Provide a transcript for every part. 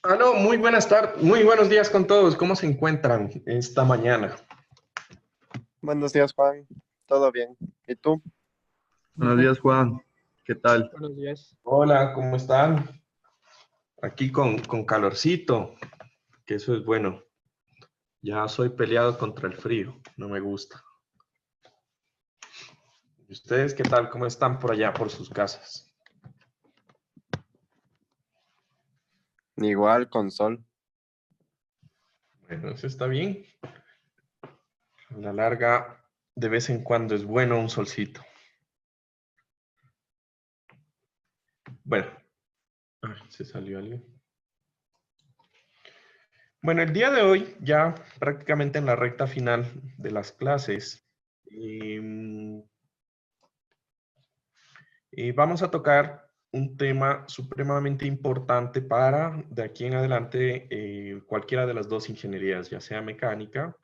Aló, muy buenas tardes, muy buenos días con todos. ¿Cómo se encuentran esta mañana? Buenos días, Juan. ¿Todo bien? ¿Y tú? Buenos días, Juan. ¿Qué tal? Buenos días. Hola, ¿cómo están? Aquí con calorcito, que eso es bueno. Ya soy peleado contra el frío, no me gusta. ¿Y ustedes qué tal? ¿Cómo están por allá, por sus casas? Igual con sol. Bueno, eso está bien. A la larga, de vez en cuando es bueno un solcito. Bueno, ay, se salió alguien. Bueno, el día de hoy, ya prácticamente en la recta final de las clases, vamos a tocar un tema supremamente importante para, de aquí en adelante, cualquiera de las dos ingenierías, ya sea mecánica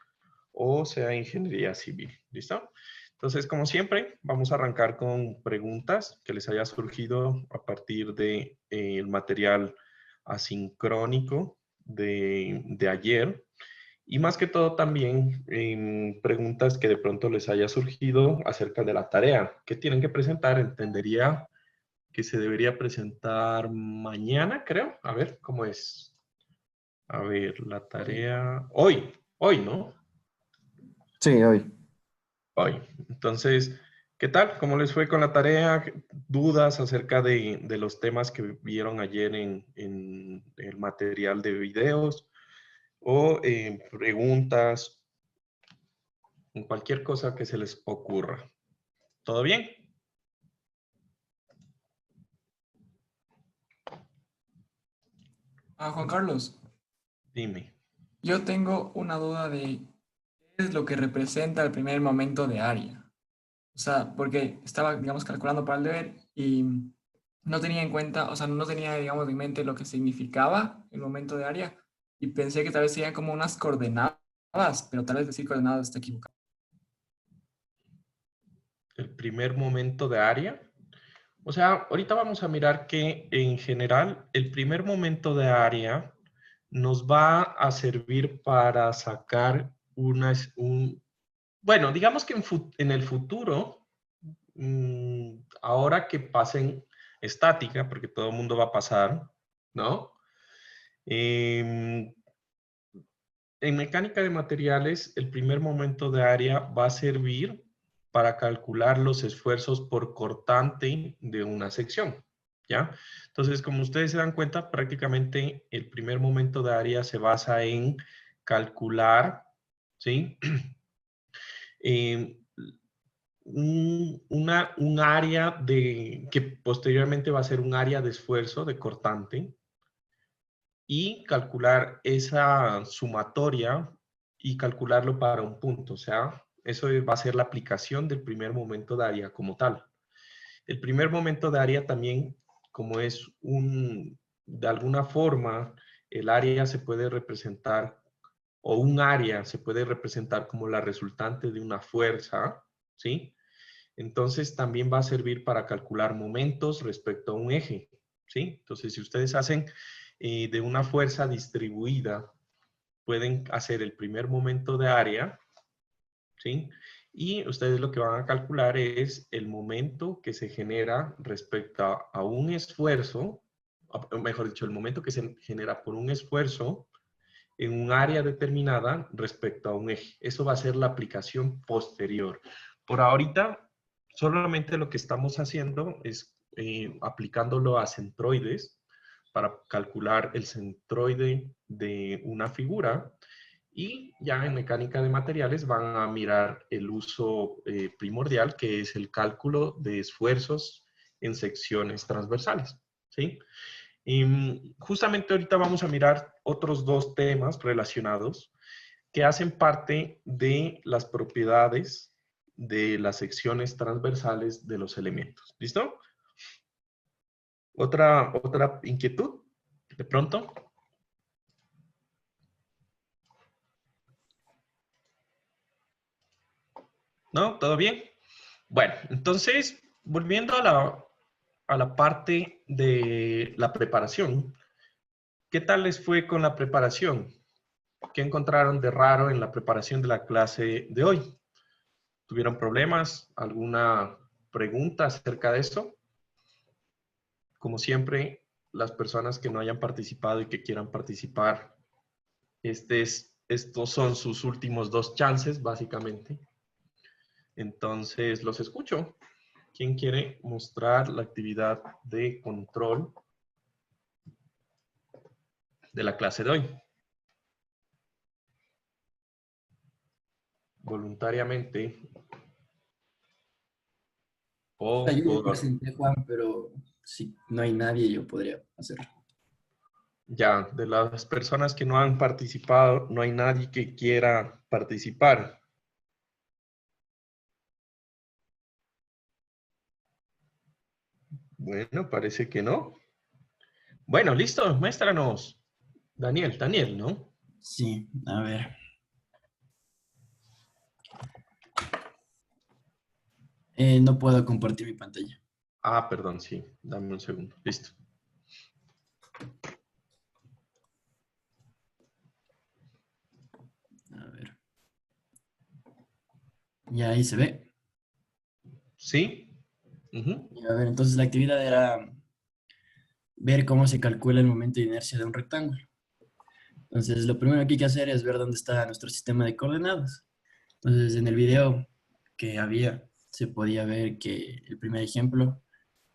o sea ingeniería civil. ¿Listo? Entonces, como siempre, vamos a arrancar con preguntas que les haya surgido a partir de, el material asincrónico de ayer. Y más que todo también preguntas que de pronto les haya surgido acerca de la tarea que tienen que presentar. Entendería que se debería presentar mañana, creo. A ver, ¿cómo es? A ver, la tarea... Hoy, ¿no? Sí, hoy. Hoy. Entonces, ¿qué tal? ¿Cómo les fue con la tarea? ¿Dudas acerca de los temas que vieron ayer en el material de videos? ¿O preguntas en cualquier cosa que se les ocurra? ¿Todo bien? Juan Carlos, Dime. yo tengo una duda de qué es lo que representa el primer momento de área. O sea, porque estaba, digamos, calculando para el deber y no tenía en cuenta, o sea, no tenía, digamos, en mente lo que significaba el momento de área y pensé que tal vez serían como unas coordenadas, pero tal vez decir coordenadas está equivocado. El primer momento de área. O sea, ahorita vamos a mirar que en general el primer momento de área nos va a servir para sacar bueno, digamos que en el futuro, ahora que pasen estática, porque todo el mundo va a pasar, ¿no? Em, en mecánica de materiales, el primer momento de área va a servir para calcular los esfuerzos por cortante de una sección, ¿ya? Entonces, como ustedes se dan cuenta, prácticamente el primer momento de área se basa en calcular, ¿sí? Eh, un área que posteriormente va a ser un área de esfuerzo de cortante, y calcular esa sumatoria y calcularlo para un punto. O sea, eso va a ser la aplicación del primer momento de área como tal. El primer momento de área también, como es de alguna forma, el área se puede representar, o un área se puede representar como la resultante de una fuerza, ¿sí? Entonces también va a servir para calcular momentos respecto a un eje, ¿sí? Entonces, si ustedes hacen de una fuerza distribuida, pueden hacer el primer momento de área, ¿sí? Y ustedes lo que van a calcular es el momento que se genera respecto a un esfuerzo, o mejor dicho, el momento que se genera por un esfuerzo en un área determinada respecto a un eje. Eso va a ser la aplicación posterior. Por ahorita, solamente lo que estamos haciendo es aplicándolo a centroides para calcular el centroide de una figura. Y ya en mecánica de materiales van a mirar el uso primordial, que es el cálculo de esfuerzos en secciones transversales, ¿sí? Y justamente ahorita vamos a mirar otros dos temas relacionados que hacen parte de las propiedades de las secciones transversales de los elementos. ¿Listo? ¿Otra inquietud de pronto? ¿No? ¿Todo bien? Bueno, entonces, volviendo a la parte de la preparación, ¿qué tal les fue con la preparación? ¿Qué encontraron de raro en la preparación de la clase de hoy? ¿Tuvieron problemas? ¿Alguna pregunta acerca de esto? Como siempre, las personas que no hayan participado y que quieran participar, estos son sus últimos dos chances, básicamente. Entonces, los escucho. ¿Quién quiere mostrar la actividad de control de la clase de hoy? Voluntariamente. Yo ya Por... presenté, Juan, pero si no hay nadie, yo podría hacerlo. Ya, de las personas que no han participado, no hay nadie que quiera participar. Bueno, parece que no. Bueno, listo, muéstranos. Daniel, ¿no? Sí, a ver. No puedo compartir mi pantalla. Ah, perdón, sí. Dame un segundo. Listo. A ver. Ya ahí se ve. ¿Sí? Ujú. Y a ver, entonces la actividad era ver cómo se calcula el momento de inercia de un rectángulo. Entonces, lo primero que hay que hacer es ver dónde está nuestro sistema de coordenadas. Entonces, en el video que había, se podía ver que el primer ejemplo,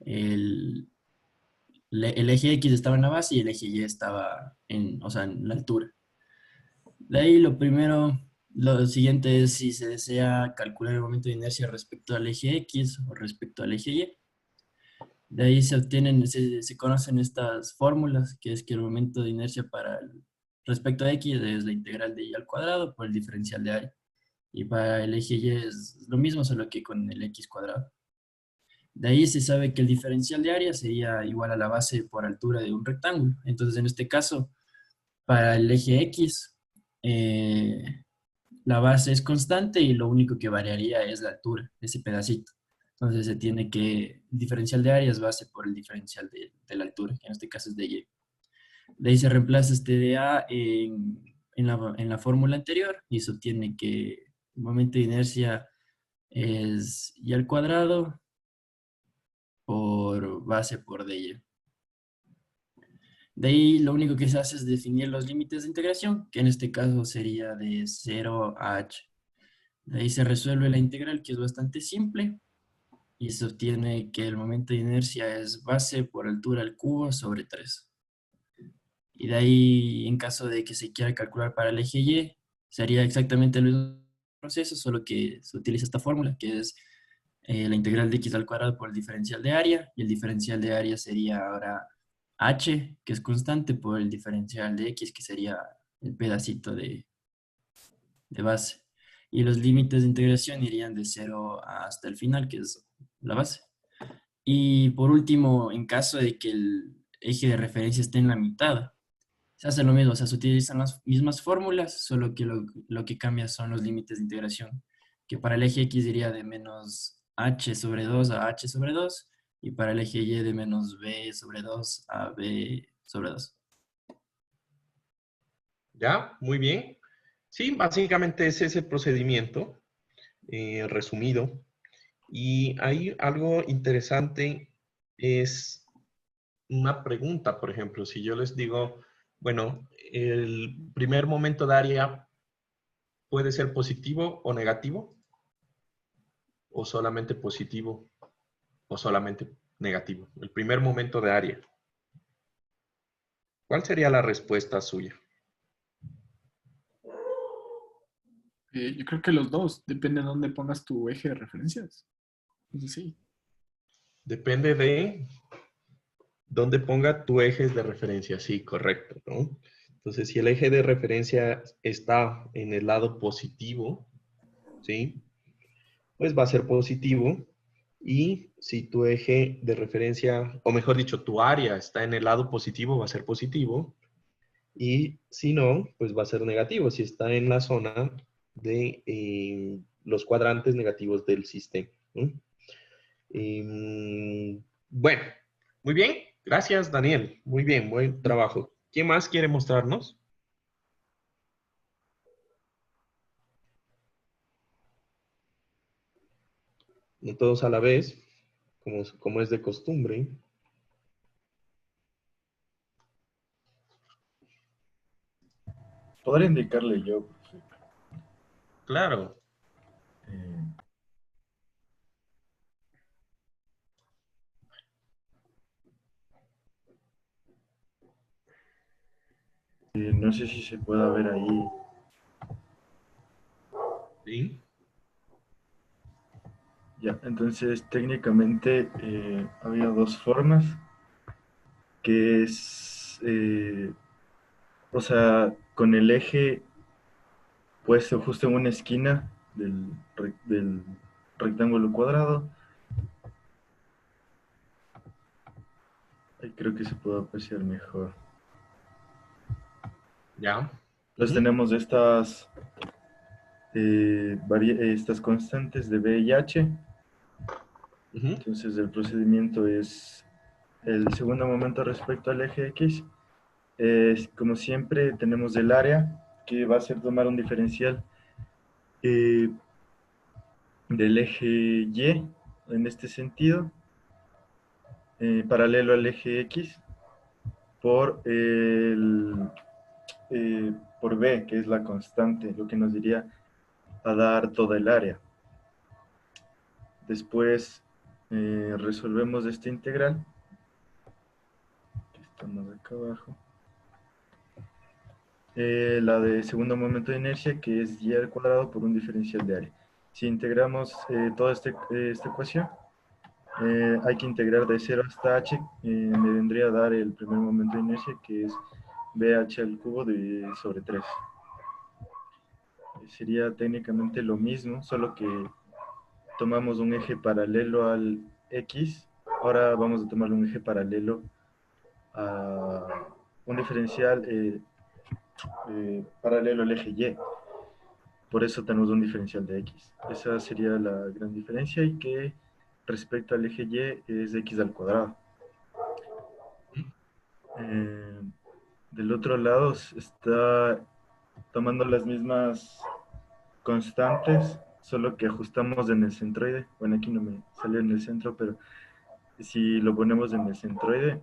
el, el eje X estaba en la base y el eje Y estaba en, o sea, en la altura. De ahí lo siguiente es si se desea calcular el momento de inercia respecto al eje X o respecto al eje Y. De ahí se conocen estas fórmulas, que es que el momento de inercia respecto a X es la integral de Y al cuadrado por el diferencial de área. Y para el eje Y es lo mismo, solo que con el X cuadrado. De ahí se sabe que el diferencial de área sería igual a la base por altura de un rectángulo. Entonces, en este caso, para el eje X, la base es constante y lo único que variaría es la altura, ese pedacito. Entonces se tiene que, el diferencial de área es base por el diferencial de la altura, que en este caso es de Y. De ahí se reemplaza este de A en la fórmula anterior y se obtiene que el momento de inercia es Y al cuadrado por base por dy. De ahí lo único que se hace es definir los límites de integración, que en este caso sería de 0 a h. De ahí se resuelve la integral, que es bastante simple, y se obtiene que el momento de inercia es base por altura al cubo sobre 3. Y de ahí, en caso de que se quiera calcular para el eje Y, sería exactamente el mismo proceso, solo que se utiliza esta fórmula, que es la integral de x al cuadrado por el diferencial de área, y el diferencial de área sería ahora h, que es constante, por el diferencial de x, que sería el pedacito de base. Y los límites de integración irían de 0 hasta el final, que es la base. Y por último, en caso de que el eje de referencia esté en la mitad, se hace lo mismo, o sea, se utilizan las mismas fórmulas, solo que lo que cambia son los límites de integración, que para el eje X iría de menos h sobre 2 a h sobre 2, y para el eje Y de menos b sobre 2 a b sobre 2. ¿Ya? Muy bien. Sí, básicamente ese es el procedimiento resumido. Y hay algo interesante, es una pregunta, por ejemplo, si yo les digo, bueno, el primer momento de área puede ser positivo o negativo, o solamente positivo, o solamente negativo. El primer momento de área. ¿Cuál sería la respuesta suya? Yo creo que los dos, depende de dónde pongas tu eje de referencias. Entonces sí. Depende de dónde ponga tu eje de referencia. Sí, correcto, ¿no? Entonces, si el eje de referencia está en el lado positivo, ¿sí? Pues va a ser positivo. Y si tu eje de referencia, o mejor dicho, tu área está en el lado positivo, va a ser positivo. Y si no, pues va a ser negativo, si está en la zona de los cuadrantes negativos del sistema, ¿no? Bueno, muy bien. Gracias, Daniel. Muy bien, buen trabajo. ¿Quién más quiere mostrarnos? No todos a la vez, como es de costumbre. Podría indicarle yo, profe. Claro. Eh, no sé si se pueda ver ahí. ¿Sí? Ya, entonces técnicamente había dos formas, que es, o sea, con el eje puesto justo en una esquina del rectángulo cuadrado. Ahí creo que se puede apreciar mejor. Ya. Entonces tenemos estas, estas constantes de B y H. Entonces el procedimiento es el segundo momento respecto al eje X. Como siempre tenemos el área, que va a ser tomar un diferencial del eje Y en este sentido, paralelo al eje X, por por B, que es la constante, lo que nos diría a dar toda el área. Después resolvemos esta integral, que está más acá abajo, la de segundo momento de inercia, que es y al cuadrado por un diferencial de área. Si integramos toda esta ecuación, hay que integrar de 0 hasta h, me vendría a dar el primer momento de inercia, que es bh al cubo sobre 3. Sería técnicamente lo mismo, solo que tomamos un eje paralelo al X, ahora vamos a tomar un eje paralelo a un diferencial paralelo al eje Y. Por eso tenemos un diferencial de X. Esa sería la gran diferencia, y que respecto al eje Y es X al cuadrado. Del otro lado está tomando las mismas constantes, solo que ajustamos en el centroide. Bueno, aquí no me salió en el centro, pero si lo ponemos en el centroide,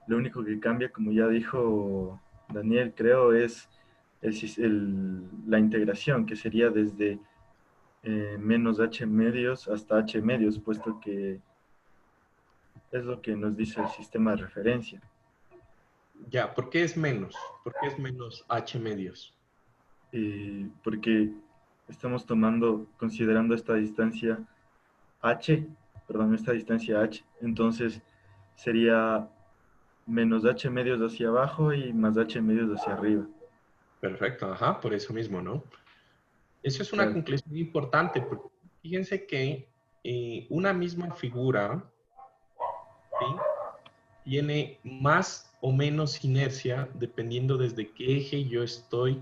lo único que cambia, como ya dijo Daniel, creo, es la integración, que sería desde menos h medios hasta h medios, puesto que es lo que nos dice el sistema de referencia. Ya, ¿por qué es menos? ¿Por qué es menos h medios? Porque estamos considerando esta distancia esta distancia h, entonces sería menos h medios hacia abajo y más h medios hacia arriba. Perfecto, ajá, por eso mismo, ¿no? Eso es una Claro. conclusión importante, porque fíjense que una misma figura, ¿sí?, tiene más o menos inercia dependiendo desde qué eje yo estoy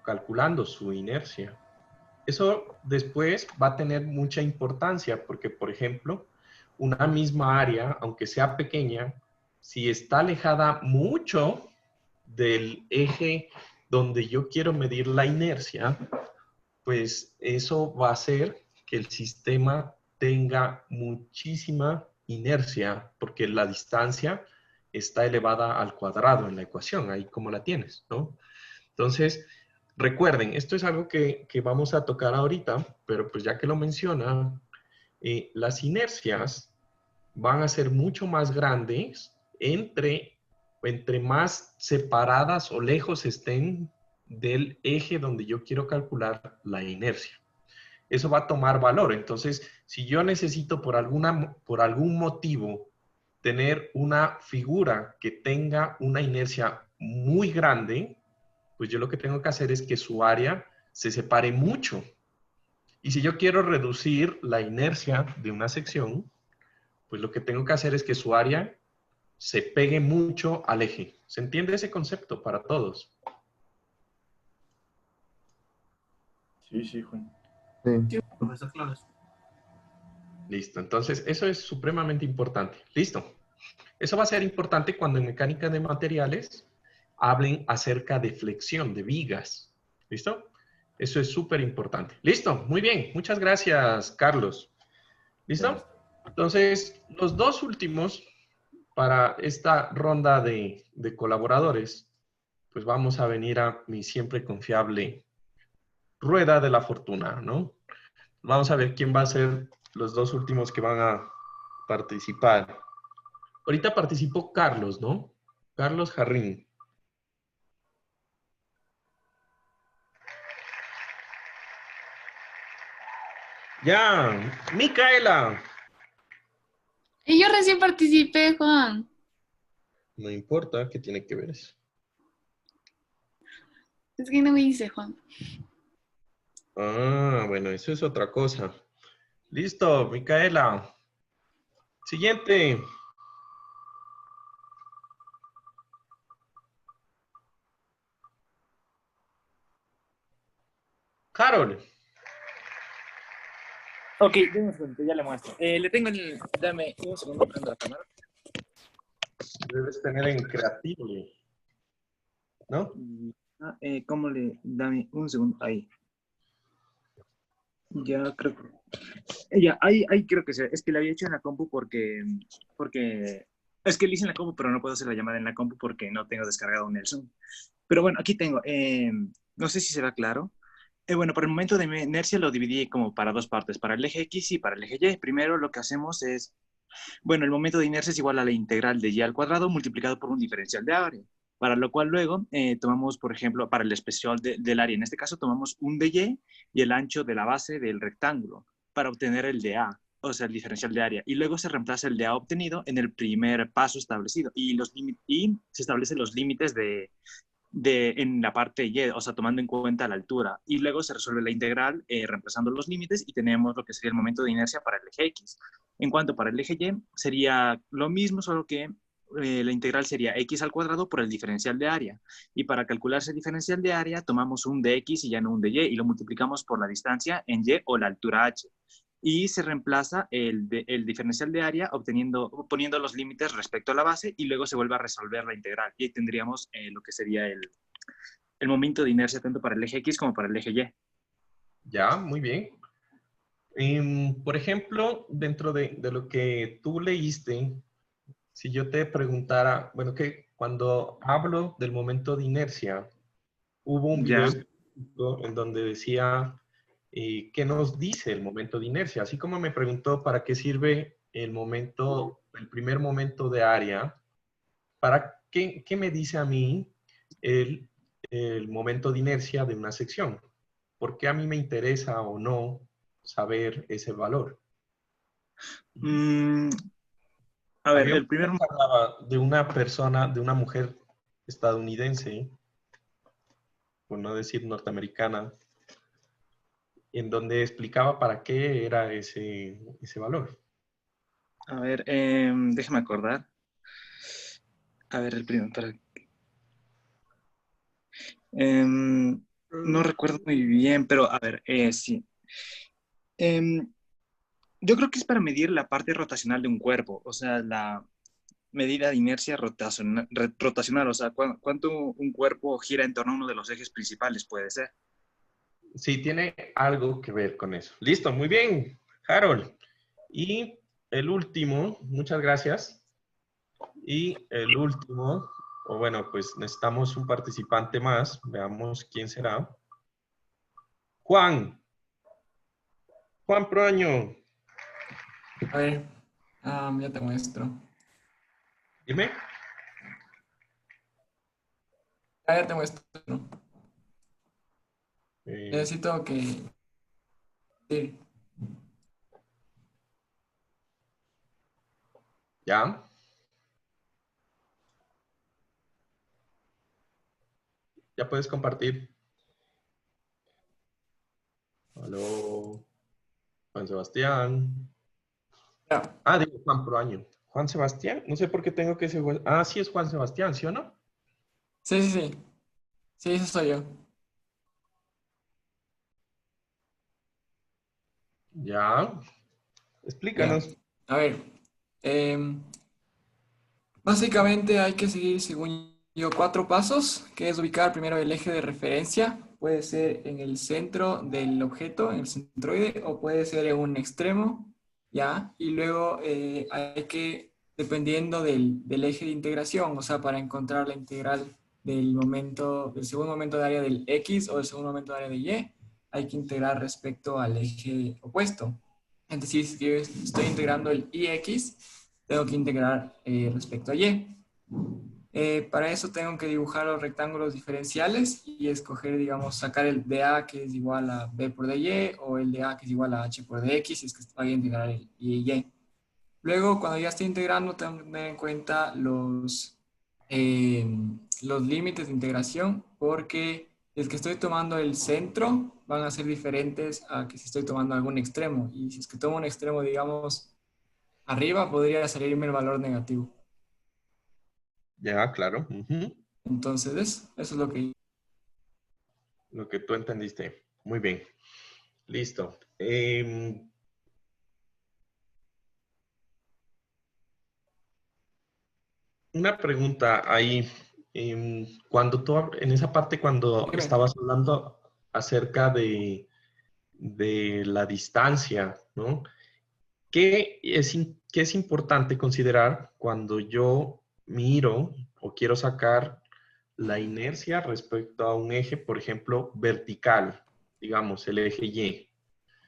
calculando su inercia. Eso después va a tener mucha importancia porque, por ejemplo, una misma área, aunque sea pequeña, si está alejada mucho del eje donde yo quiero medir la inercia, pues eso va a hacer que el sistema tenga muchísima inercia porque la distancia está elevada al cuadrado en la ecuación, ahí como la tienes, ¿no? Entonces, recuerden, esto es algo que vamos a tocar ahorita, pero pues ya que lo menciona, las inercias van a ser mucho más grandes entre más separadas o lejos estén del eje donde yo quiero calcular la inercia. Eso va a tomar valor. Entonces, si yo necesito por algún motivo tener una figura que tenga una inercia muy grande, pues yo lo que tengo que hacer es que su área se separe mucho. Y si yo quiero reducir la inercia de una sección, pues lo que tengo que hacer es que su área se pegue mucho al eje. ¿Se entiende ese concepto para todos? Sí, sí, Juan. Sí. Profesor, claro. Listo. Entonces, eso es supremamente importante. Listo. Eso va a ser importante cuando en mecánica de materiales hablen acerca de flexión, de vigas. ¿Listo? Eso es súper importante. Listo. Muy bien. Muchas gracias, Carlos. ¿Listo? Entonces, los dos últimos para esta ronda de colaboradores, pues vamos a venir a mi siempre confiable rueda de la fortuna, ¿no? Vamos a ver quién va a ser los dos últimos que van a participar. Ahorita participó Carlos, ¿no? Carlos Jarrín. Ya, Micaela. Y yo recién participé, Juan. No importa, ¿qué tiene que ver eso? Es que no me dice, Juan. Ah, bueno, eso es otra cosa. Listo, Micaela. Siguiente. Carol. Ok, dame un segundo, ya le muestro. Le tengo el... Dame un segundo, prendo la cámara. Debes tener en creativo, ¿no? ¿Cómo le...? Dame un segundo, ahí. Ya creo que... Ya, ahí creo que se... Es que le había hecho en la compu porque... Es que le hice en la compu, pero no puedo hacer la llamada en la compu porque no tengo descargado en el Zoom. Pero bueno, aquí tengo. No sé si se va claro. Bueno, para el momento de inercia lo dividí como para dos partes, para el eje X y para el eje Y. Primero lo que hacemos es, bueno, el momento de inercia es igual a la integral de y al cuadrado multiplicado por un diferencial de área, para lo cual luego tomamos, por ejemplo, para el especial del área, en este caso tomamos un de y el ancho de la base del rectángulo para obtener el de A, o sea, el diferencial de área, y luego se reemplaza el de A obtenido en el primer paso establecido y se establecen los límites en la parte Y, o sea, tomando en cuenta la altura. Y luego se resuelve la integral reemplazando los límites y tenemos lo que sería el momento de inercia para el eje X. En cuanto para el eje Y, sería lo mismo, solo que la integral sería X al cuadrado por el diferencial de área. Y para calcular ese diferencial de área, tomamos un de X y ya no un de Y, y lo multiplicamos por la distancia en Y o la altura H. Y se reemplaza el diferencial de área poniendo los límites respecto a la base y luego se vuelve a resolver la integral. Y ahí tendríamos lo que sería el momento de inercia tanto para el eje X como para el eje Y. Ya, muy bien. Por ejemplo, dentro de lo que tú leíste, si yo te preguntara, bueno, que cuando hablo del momento de inercia, hubo un video Ya. específico en donde decía qué nos dice el momento de inercia, así como me preguntó para qué sirve el primer momento de área, para qué me dice a mí el, el momento de inercia de una sección. ¿Por qué a mí me interesa o no saber ese valor? A ver, Había un el primer... video que hablaba de una persona, de una mujer estadounidense, por no decir norteamericana, en donde explicaba para qué era ese valor. A ver, déjame acordar. A ver, el primero. No recuerdo muy bien, pero a ver, sí. Em, yo creo que es para medir la parte rotacional de un cuerpo, o sea, la medida de inercia rotacional, o sea, cuánto un cuerpo gira en torno a uno de los ejes principales puede ser. Sí, tiene algo que ver con eso. Listo, muy bien, Harold. Y el último, muchas gracias. Y el último, o bueno, pues necesitamos un participante más. Veamos quién será. Juan. Juan Proaño. A ver, Ya te muestro. Dime. Ya te muestro. Eh, Necesito que... sí. ya. Ya puedes compartir. Aló, Juan Sebastián. Ya. Ah, digo Juan Proaño. Juan Sebastián. No sé por qué tengo que ser. Ah, sí es Juan Sebastián, ¿sí o no? Sí, sí, sí. Sí, ese soy yo. Ya. Ya. Explícanos. A ver. em, Básicamente hay que seguir, según yo, 4 pasos, que es ubicar primero el eje de referencia. Puede ser en el centro del objeto, en el centroide, o puede ser en un extremo, ¿ya? Y luego hay que, dependiendo del eje de integración, o sea, para encontrar la integral del segundo momento de área del X o del segundo momento de área de Y, hay que integrar respecto al eje opuesto. Es decir, si yo estoy integrando el IX, tengo que integrar respecto a Y. Para eso tengo que dibujar los rectángulos diferenciales y escoger, digamos, sacar el de A que es igual a B por dy o el de A que es igual a H por dx, si es que voy a integrar el y y. Luego, cuando ya esté integrando, tengo que tener en cuenta eh, los límites de integración, porque si es que estoy tomando el centro, van a ser diferentes a que si estoy tomando algún extremo. Y si es que tomo un extremo, digamos, arriba, podría salirme el valor negativo. Ya, claro. Ujú. Entonces, eso es lo que... Lo que tú entendiste. Muy bien. Listo. Una pregunta ahí. Cuando tú, en esa parte, cuando Dime. estabas hablando acerca de la distancia, ¿no? ¿Qué es importante considerar cuando yo miro o quiero sacar la inercia respecto a un eje, por ejemplo, vertical, digamos, el eje Y?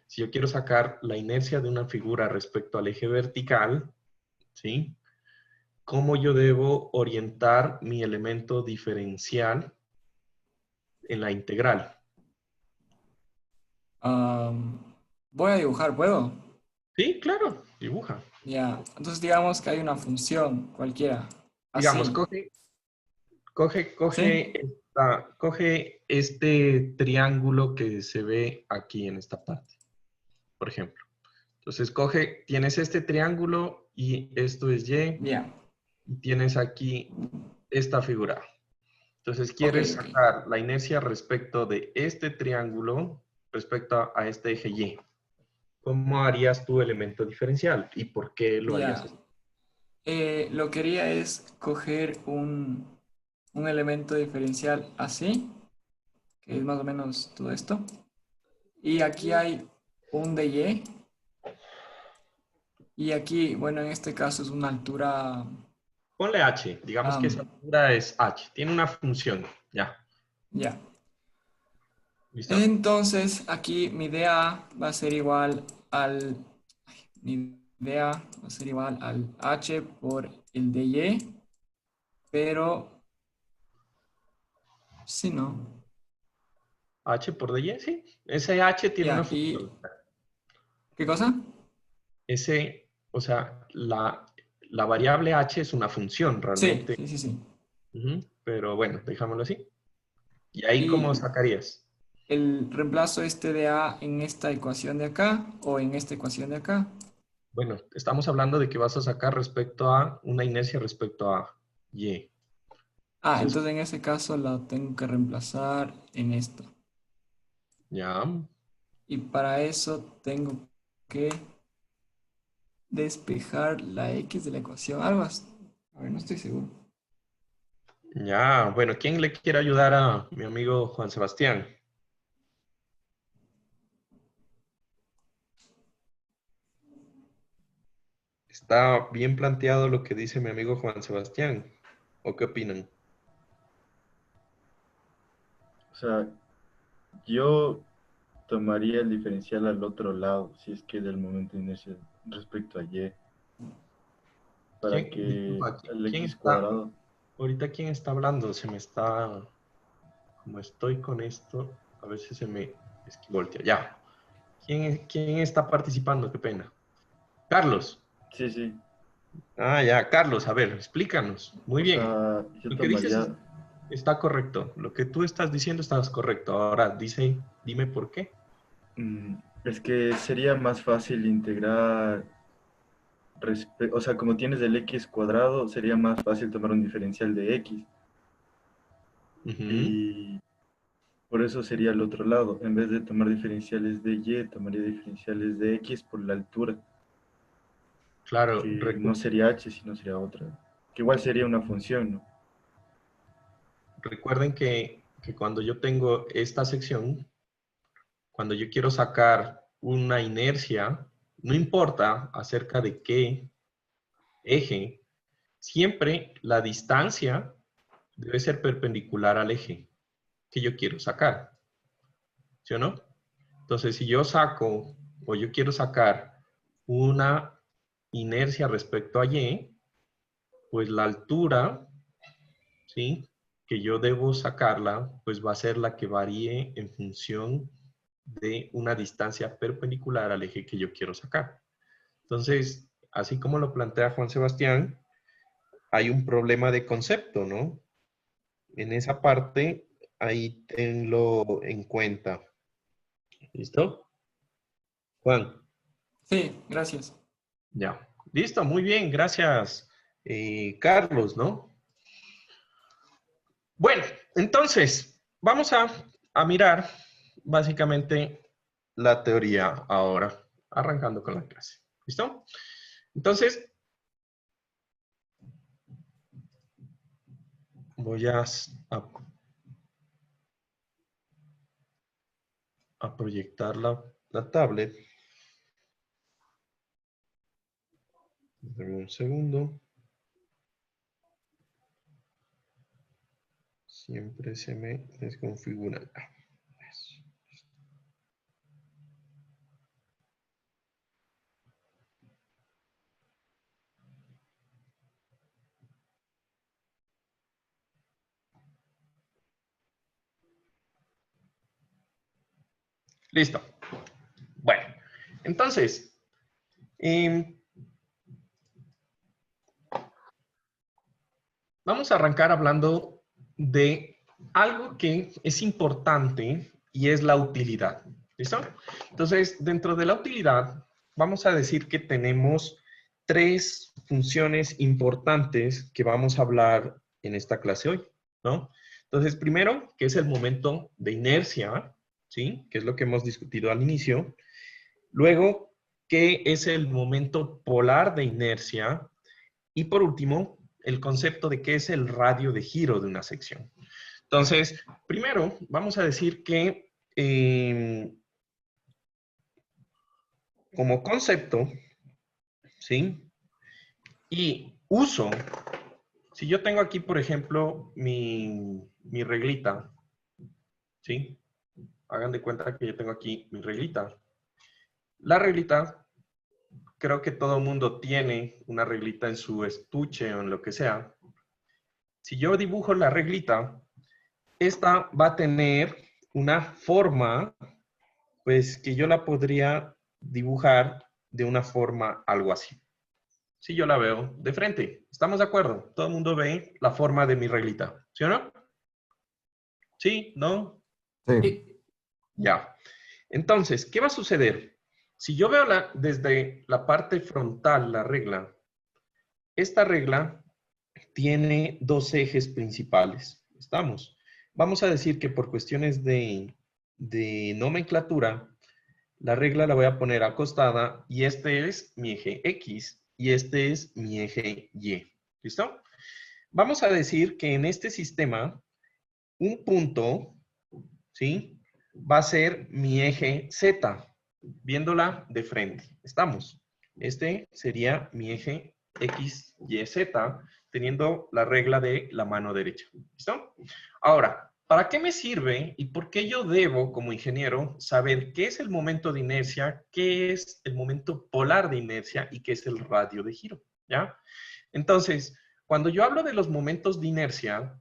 Si yo quiero sacar la inercia de una figura respecto al eje vertical, ¿sí? ¿Cómo yo debo orientar mi elemento diferencial en la integral? Voy a dibujar, ¿puedo? Sí, claro, dibuja. Ya. Entonces, digamos que hay una función cualquiera. Digamos, Así. ¿Sí? coge este triángulo que se ve aquí en esta parte, por ejemplo. Entonces, tienes este triángulo y esto es Y, Ya. y tienes aquí esta figura. Entonces, Ok, quieres ok. sacar la inercia respecto de este triángulo respecto a este eje Y. ¿Cómo harías tu elemento diferencial y por qué lo harías Ya. así? Lo que haría es coger un elemento diferencial así, que es más o menos todo esto. Y aquí hay un de Y. Y aquí, bueno, en este caso es una altura. Ponle h, digamos que esa am, altura es h, tiene una función, ya, ya. ¿listo? Entonces, aquí mi DA va a ser igual al. Mi DA va a ser igual al H por el de Y, pero si no. H por dy, sí, ese h tiene una Ya, función. ¿y qué cosa? Ese, o sea, la variable h es una función Sí, realmente. sí, sí, sí. Ujú, pero bueno, dejámoslo así. ¿Y ahí cómo Y sacarías? el reemplazo este de A en esta ecuación de acá o en esta ecuación de acá. Bueno, estamos hablando de que vas a sacar respecto a una inercia respecto a y. Entonces, Entonces en ese caso la tengo que reemplazar en esto. ya, Y para eso tengo que despejar la X de la ecuación. Algo así. A ver, no estoy seguro. ya, bueno, ¿quién le quiere ayudar a mi amigo Juan Sebastián? Está bien planteado lo que dice mi amigo Juan Sebastián. ¿O qué opinan? O sea, yo tomaría el diferencial al otro lado, si es que del momento de inercia respecto a Y. para ¿Quién, que disculpa, el quién x está, cuadrado. ahorita quién está hablando? Se me está, como estoy con esto, a veces se me voltea. Ya. ¿Quién está participando? Qué pena. Carlos. Sí, sí. Ah, ya, Carlos, a ver, explícanos. Muy O bien. sea, yo Lo que dices tomaría... está correcto. Lo que tú estás diciendo está correcto. Ahora, dime por qué. Es que sería más fácil integrar, o sea, como tienes el x cuadrado, sería más fácil tomar un diferencial de x. Ujú. Y por eso sería el otro lado. En vez de tomar diferenciales de y, tomaría diferenciales de x por la altura, Claro, que no sería h, sino sería otra. Que igual sería una función, ¿no? recuerden que cuando yo tengo esta sección, cuando yo quiero sacar una inercia, no importa acerca de qué eje, siempre la distancia debe ser perpendicular al eje que yo quiero sacar. ¿Sí o no? Entonces, si yo saco o yo quiero sacar una inercia respecto a y, pues la altura, ¿sí? Que yo debo sacarla, pues va a ser la que varíe en función de una distancia perpendicular al eje que yo quiero sacar. Entonces, así como lo plantea Juan Sebastián, hay un problema de concepto, ¿no? En esa parte, ahí tenlo en cuenta. ¿Listo? Juan. Sí, gracias. Ya. Listo, muy bien, gracias, Carlos, ¿no? Bueno, entonces, vamos a mirar básicamente la teoría ahora, arrancando con la clase. ¿Listo? Entonces, voy a proyectar la tablet. Dame un segundo. Siempre se me desconfigura. Eso. Listo. Bueno, entonces, vamos a arrancar hablando de algo que es importante y es la utilidad. ¿Listo? Entonces, dentro de la utilidad, vamos a decir que tenemos tres funciones importantes que vamos a hablar en esta clase hoy, ¿no? Entonces, primero, que es el momento de inercia, ¿sí? Que es lo que hemos discutido al inicio. Luego, ¿qué es el momento polar de inercia? Y por último, el concepto de qué es el radio de giro de una sección. Entonces, primero, vamos a decir que como concepto, ¿sí? Y uso, si yo tengo aquí, por ejemplo, mi reglita, ¿sí? Hagan de cuenta que yo tengo aquí mi reglita. La reglita, creo que todo mundo tiene una reglita en su estuche o en lo que sea. Si yo dibujo la reglita, esta va a tener una forma, pues que yo la podría dibujar de una forma algo así. Si yo la veo de frente, ¿estamos de acuerdo? Todo el mundo ve la forma de mi reglita, ¿sí o no? ¿Sí? ¿No? Sí. Ya. Entonces, ¿qué va a suceder? Si yo veo desde la parte frontal la regla, esta regla tiene dos ejes principales. ¿Estamos? Vamos a decir que por cuestiones de nomenclatura, la regla la voy a poner acostada y este es mi eje X y este es mi eje Y. ¿Listo? Vamos a decir que en este sistema, un punto, ¿sí? Va a ser mi eje Z, viéndola de frente. ¿Estamos? Este sería mi eje X, Y, Z, teniendo la regla de la mano derecha. ¿Listo? Ahora, ¿para qué me sirve y por qué yo debo, como ingeniero, saber qué es el momento de inercia, qué es el momento polar de inercia y qué es el radio de giro? ¿Ya? Entonces, cuando yo hablo de los momentos de inercia,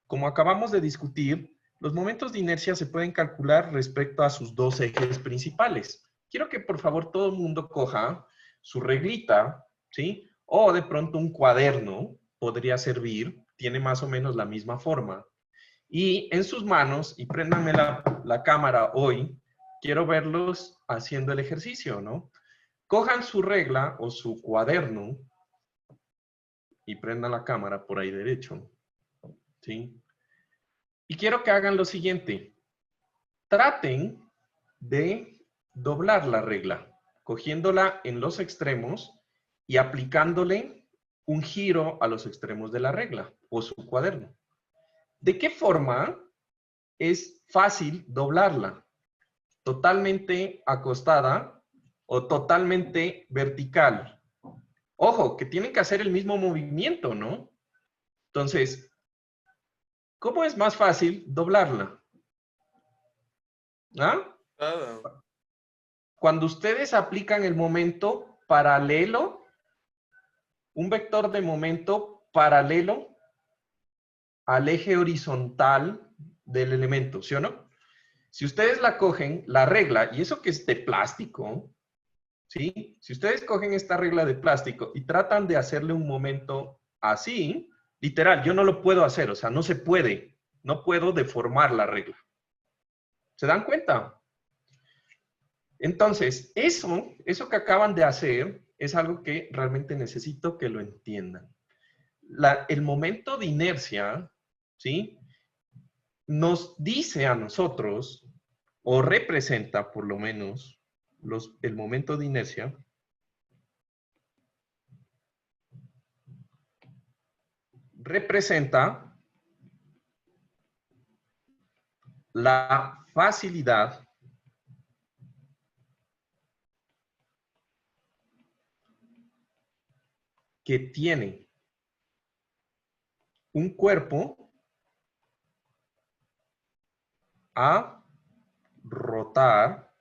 como acabamos de discutir, los momentos de inercia se pueden calcular respecto a sus dos ejes principales. Quiero que por favor todo el mundo coja su reglita, ¿sí? O de pronto un cuaderno podría servir, tiene más o menos la misma forma. Y en sus manos, y préndanme la cámara hoy, quiero verlos haciendo el ejercicio, ¿no? Cojan su regla o su cuaderno y prendan la cámara por ahí derecho, ¿sí? Y quiero que hagan lo siguiente. Traten de doblar la regla, cogiéndola en los extremos y aplicándole un giro a los extremos de la regla o su cuaderno. ¿De qué forma es fácil doblarla? ¿Totalmente acostada o totalmente vertical? Ojo, que tienen que hacer el mismo movimiento, ¿no? Entonces, ¿cómo es más fácil doblarla? ¿Ah? Cuando ustedes aplican el momento paralelo, un vector de momento paralelo al eje horizontal del elemento, ¿sí o no? Si ustedes la cogen, la regla, y eso que es de plástico, ¿sí? Si ustedes cogen esta regla de plástico y tratan de hacerle un momento así, literal, yo no lo puedo hacer, o sea, no se puede. No puedo deformar la regla. ¿Se dan cuenta? Entonces, eso que acaban de hacer es algo que realmente necesito que lo entiendan. El momento de inercia, ¿sí? Nos dice a nosotros, o representa por lo menos, el momento de inercia, representa la facilidad que tiene un cuerpo a rotar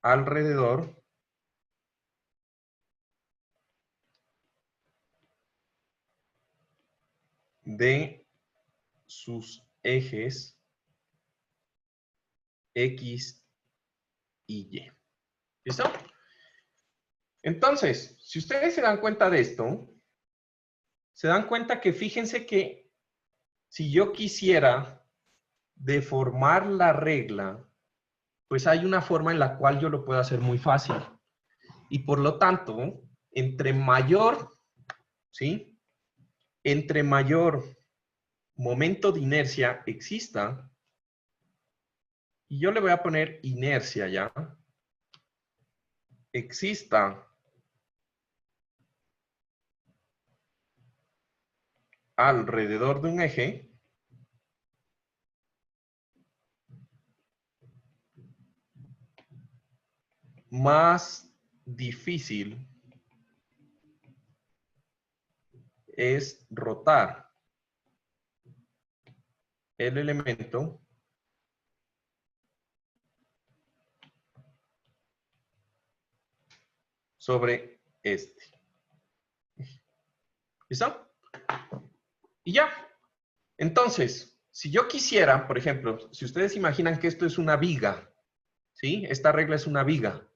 alrededor de sus ejes X y Y. ¿Listo? Entonces, si ustedes se dan cuenta de esto, se dan cuenta que fíjense que si yo quisiera deformar la regla, pues hay una forma en la cual yo lo puedo hacer muy fácil. Y por lo tanto, entre mayor, ¿sí? Entre mayor momento de inercia exista, y yo le voy a poner inercia ya, exista alrededor de un eje, más difícil es rotar el elemento sobre este. ¿Listo? Y ya. Entonces, si yo quisiera, por ejemplo, si ustedes imaginan que esto es una viga, ¿sí? Esta regla es una viga.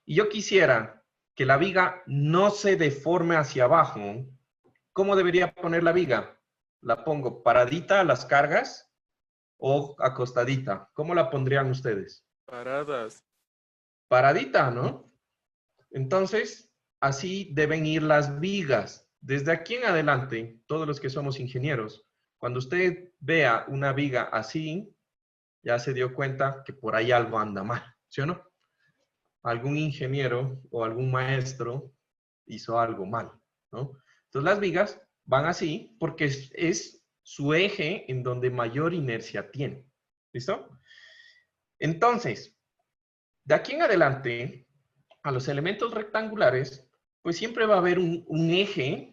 Y yo quisiera que la viga no se deforme hacia abajo, ¿cómo debería poner la viga? ¿La pongo paradita a las cargas o acostadita? ¿Cómo la pondrían ustedes? Paradas. Paradita, ¿no? Entonces, así deben ir las vigas. Desde aquí en adelante, todos los que somos ingenieros, cuando usted vea una viga así, ya se dio cuenta que por ahí algo anda mal, ¿sí o no? Algún ingeniero o algún maestro hizo algo mal, ¿no? Entonces las vigas van así porque es su eje en donde mayor inercia tiene. ¿Listo? Entonces, de aquí en adelante, a los elementos rectangulares, pues siempre va a haber un eje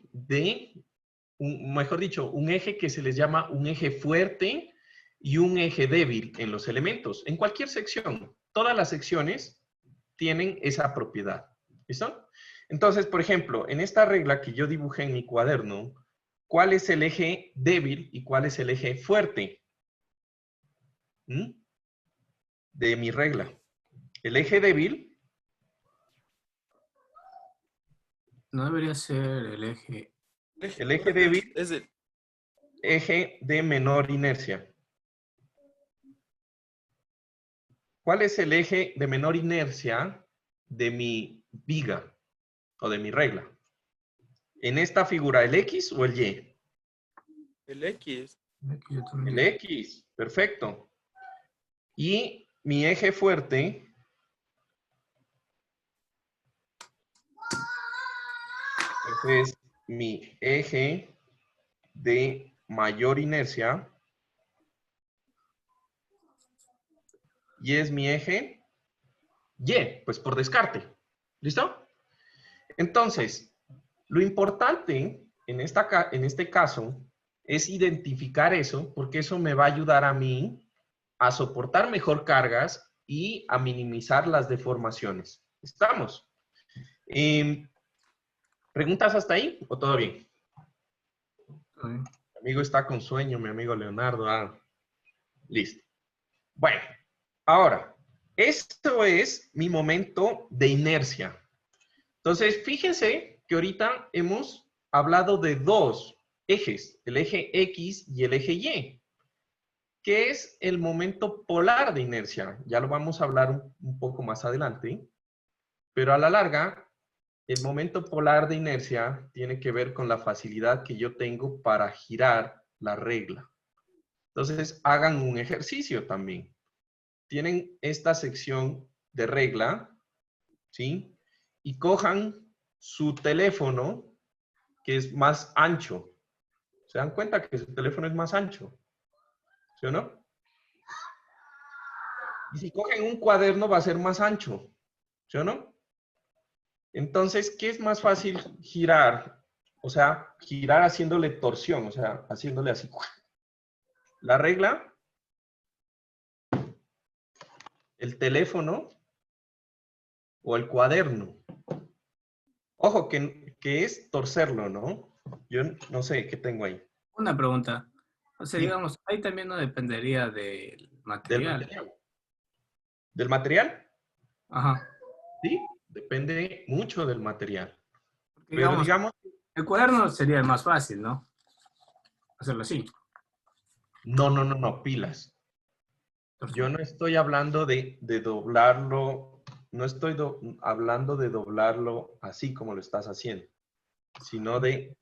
mejor dicho, un eje que se les llama un eje fuerte y un eje débil en los elementos. En cualquier sección, todas las secciones tienen esa propiedad. ¿Listo? Entonces, por ejemplo, en esta regla que yo dibujé en mi cuaderno, ¿cuál es el eje débil y cuál es el eje fuerte? ¿Mm? De mi regla. El eje débil, No debería ser el eje. el eje débil, Es el... eje de menor inercia. ¿Cuál es el eje de menor inercia de mi viga o de mi regla? En esta figura, ¿el X o el Y? El X. Aquí yo El también. X, perfecto. Y mi eje fuerte es mi eje de mayor inercia y es mi eje Y, pues por descarte. ¿Listo? Entonces, lo importante en este caso es identificar eso, porque eso me va a ayudar a mí a soportar mejor cargas y a minimizar las deformaciones. ¿Estamos? ¿Preguntas hasta ahí o todo bien? Está bien. Mi amigo está con sueño, mi amigo Leonardo. Ah, listo. Bueno, ahora, esto es mi momento de inercia. Entonces, fíjense que ahorita hemos hablado de dos ejes, el eje X y el eje Y. ¿Qué es el momento polar de inercia? Ya lo vamos a hablar un poco más adelante, pero a la larga, el momento polar de inercia tiene que ver con la facilidad que yo tengo para girar la regla. Entonces, hagan un ejercicio también. Tienen esta sección de regla, ¿sí? Y cojan su teléfono, que es más ancho. ¿Se dan cuenta que su teléfono es más ancho? ¿Sí o no? Y si cogen un cuaderno va a ser más ancho. ¿Sí o no? Entonces, ¿qué es más fácil girar? O sea, girar haciéndole torsión, o sea, haciéndole así. La regla, el teléfono o el cuaderno. Ojo, que es torcerlo, ¿no? Yo no sé qué tengo ahí. Una pregunta. O sea, Sí. digamos, ahí también no dependería del ¿Del material. material? ¿Del material? Ajá. Sí, depende mucho del material. Porque, Pero digamos, digamos, el cuaderno sería el más fácil, ¿no? Hacerlo así. no, pilas. Yo no estoy hablando de doblarlo, no estoy hablando de doblarlo así como lo estás haciendo, sino de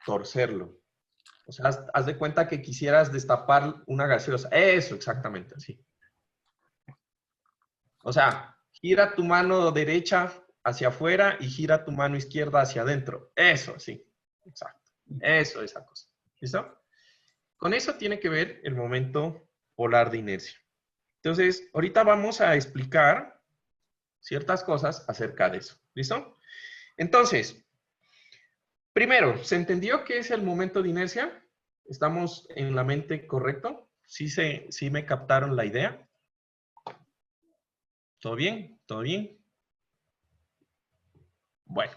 torcerlo. O sea, haz de cuenta que quisieras destapar una gaseosa. Eso, exactamente, así. O sea, gira tu mano derecha hacia afuera y gira tu mano izquierda hacia adentro. Eso, sí. Exacto. Eso, esa cosa. ¿Listo? Con eso tiene que ver el momento polar de inercia. Entonces, ahorita vamos a explicar ciertas cosas acerca de eso. ¿Listo? Entonces, primero, ¿se entendió qué es el momento de inercia? ¿Estamos en la mente correcto? ¿Sí me captaron la idea? ¿Todo bien? ¿Todo bien? Bueno,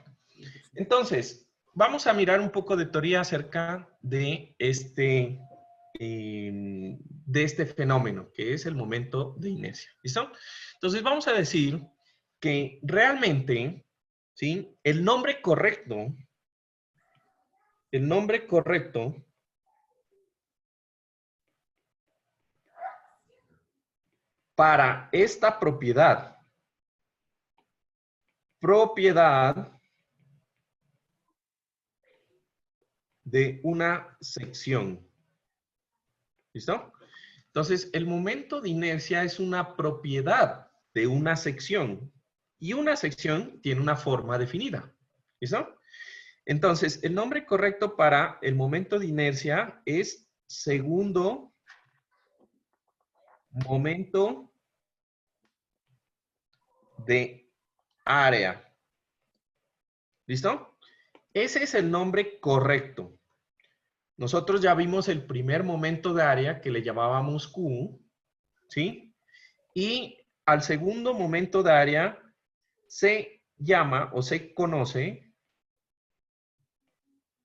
entonces, vamos a mirar un poco de teoría acerca de este fenómeno, que es el momento de inercia. ¿Listo? Entonces, vamos a decir que realmente, ¿sí? El nombre correcto para esta propiedad de una sección. ¿Listo? Entonces, el momento de inercia es una propiedad de una sección y una sección tiene una forma definida. ¿Listo? Entonces, el nombre correcto para el momento de inercia es segundo momento de área. ¿Listo? Ese es el nombre correcto. Nosotros ya vimos el primer momento de área que le llamábamos Q, ¿sí? Y al segundo momento de área se llama o se conoce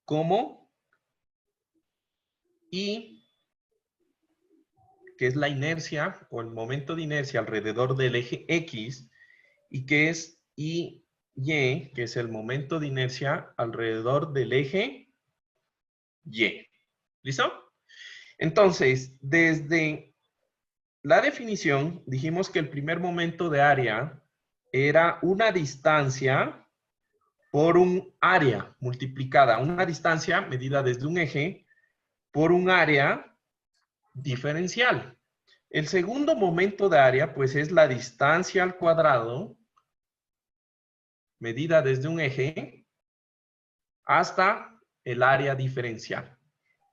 como I, que es la inercia o el momento de inercia alrededor del eje X, y que es Y, que es el momento de inercia alrededor del eje Y. ¿Listo? Entonces, desde la definición, dijimos que el primer momento de área era una distancia por un área multiplicada, una distancia medida desde un eje por un área diferencial. El segundo momento de área, pues, es la distancia al cuadrado medida desde un eje hasta el área diferencial.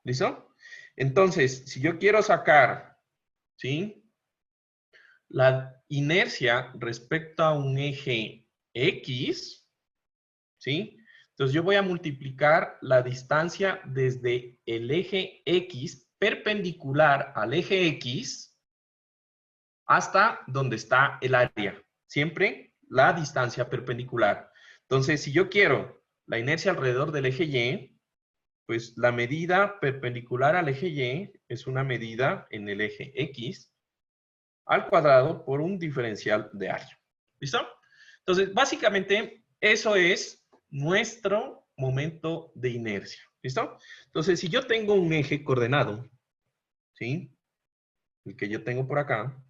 ¿Listo? Entonces, si yo quiero sacar, ¿sí?, la inercia respecto a un eje X, ¿sí? Entonces yo voy a multiplicar la distancia desde el eje X perpendicular al eje X hasta donde está el área. Siempre la distancia perpendicular. Entonces, si yo quiero la inercia alrededor del eje Y, pues la medida perpendicular al eje Y es una medida en el eje X al cuadrado por un diferencial de área. ¿Listo? Entonces, básicamente, eso es nuestro momento de inercia. ¿Listo? Entonces, si yo tengo un eje coordenado, ¿sí?, el que yo tengo por acá,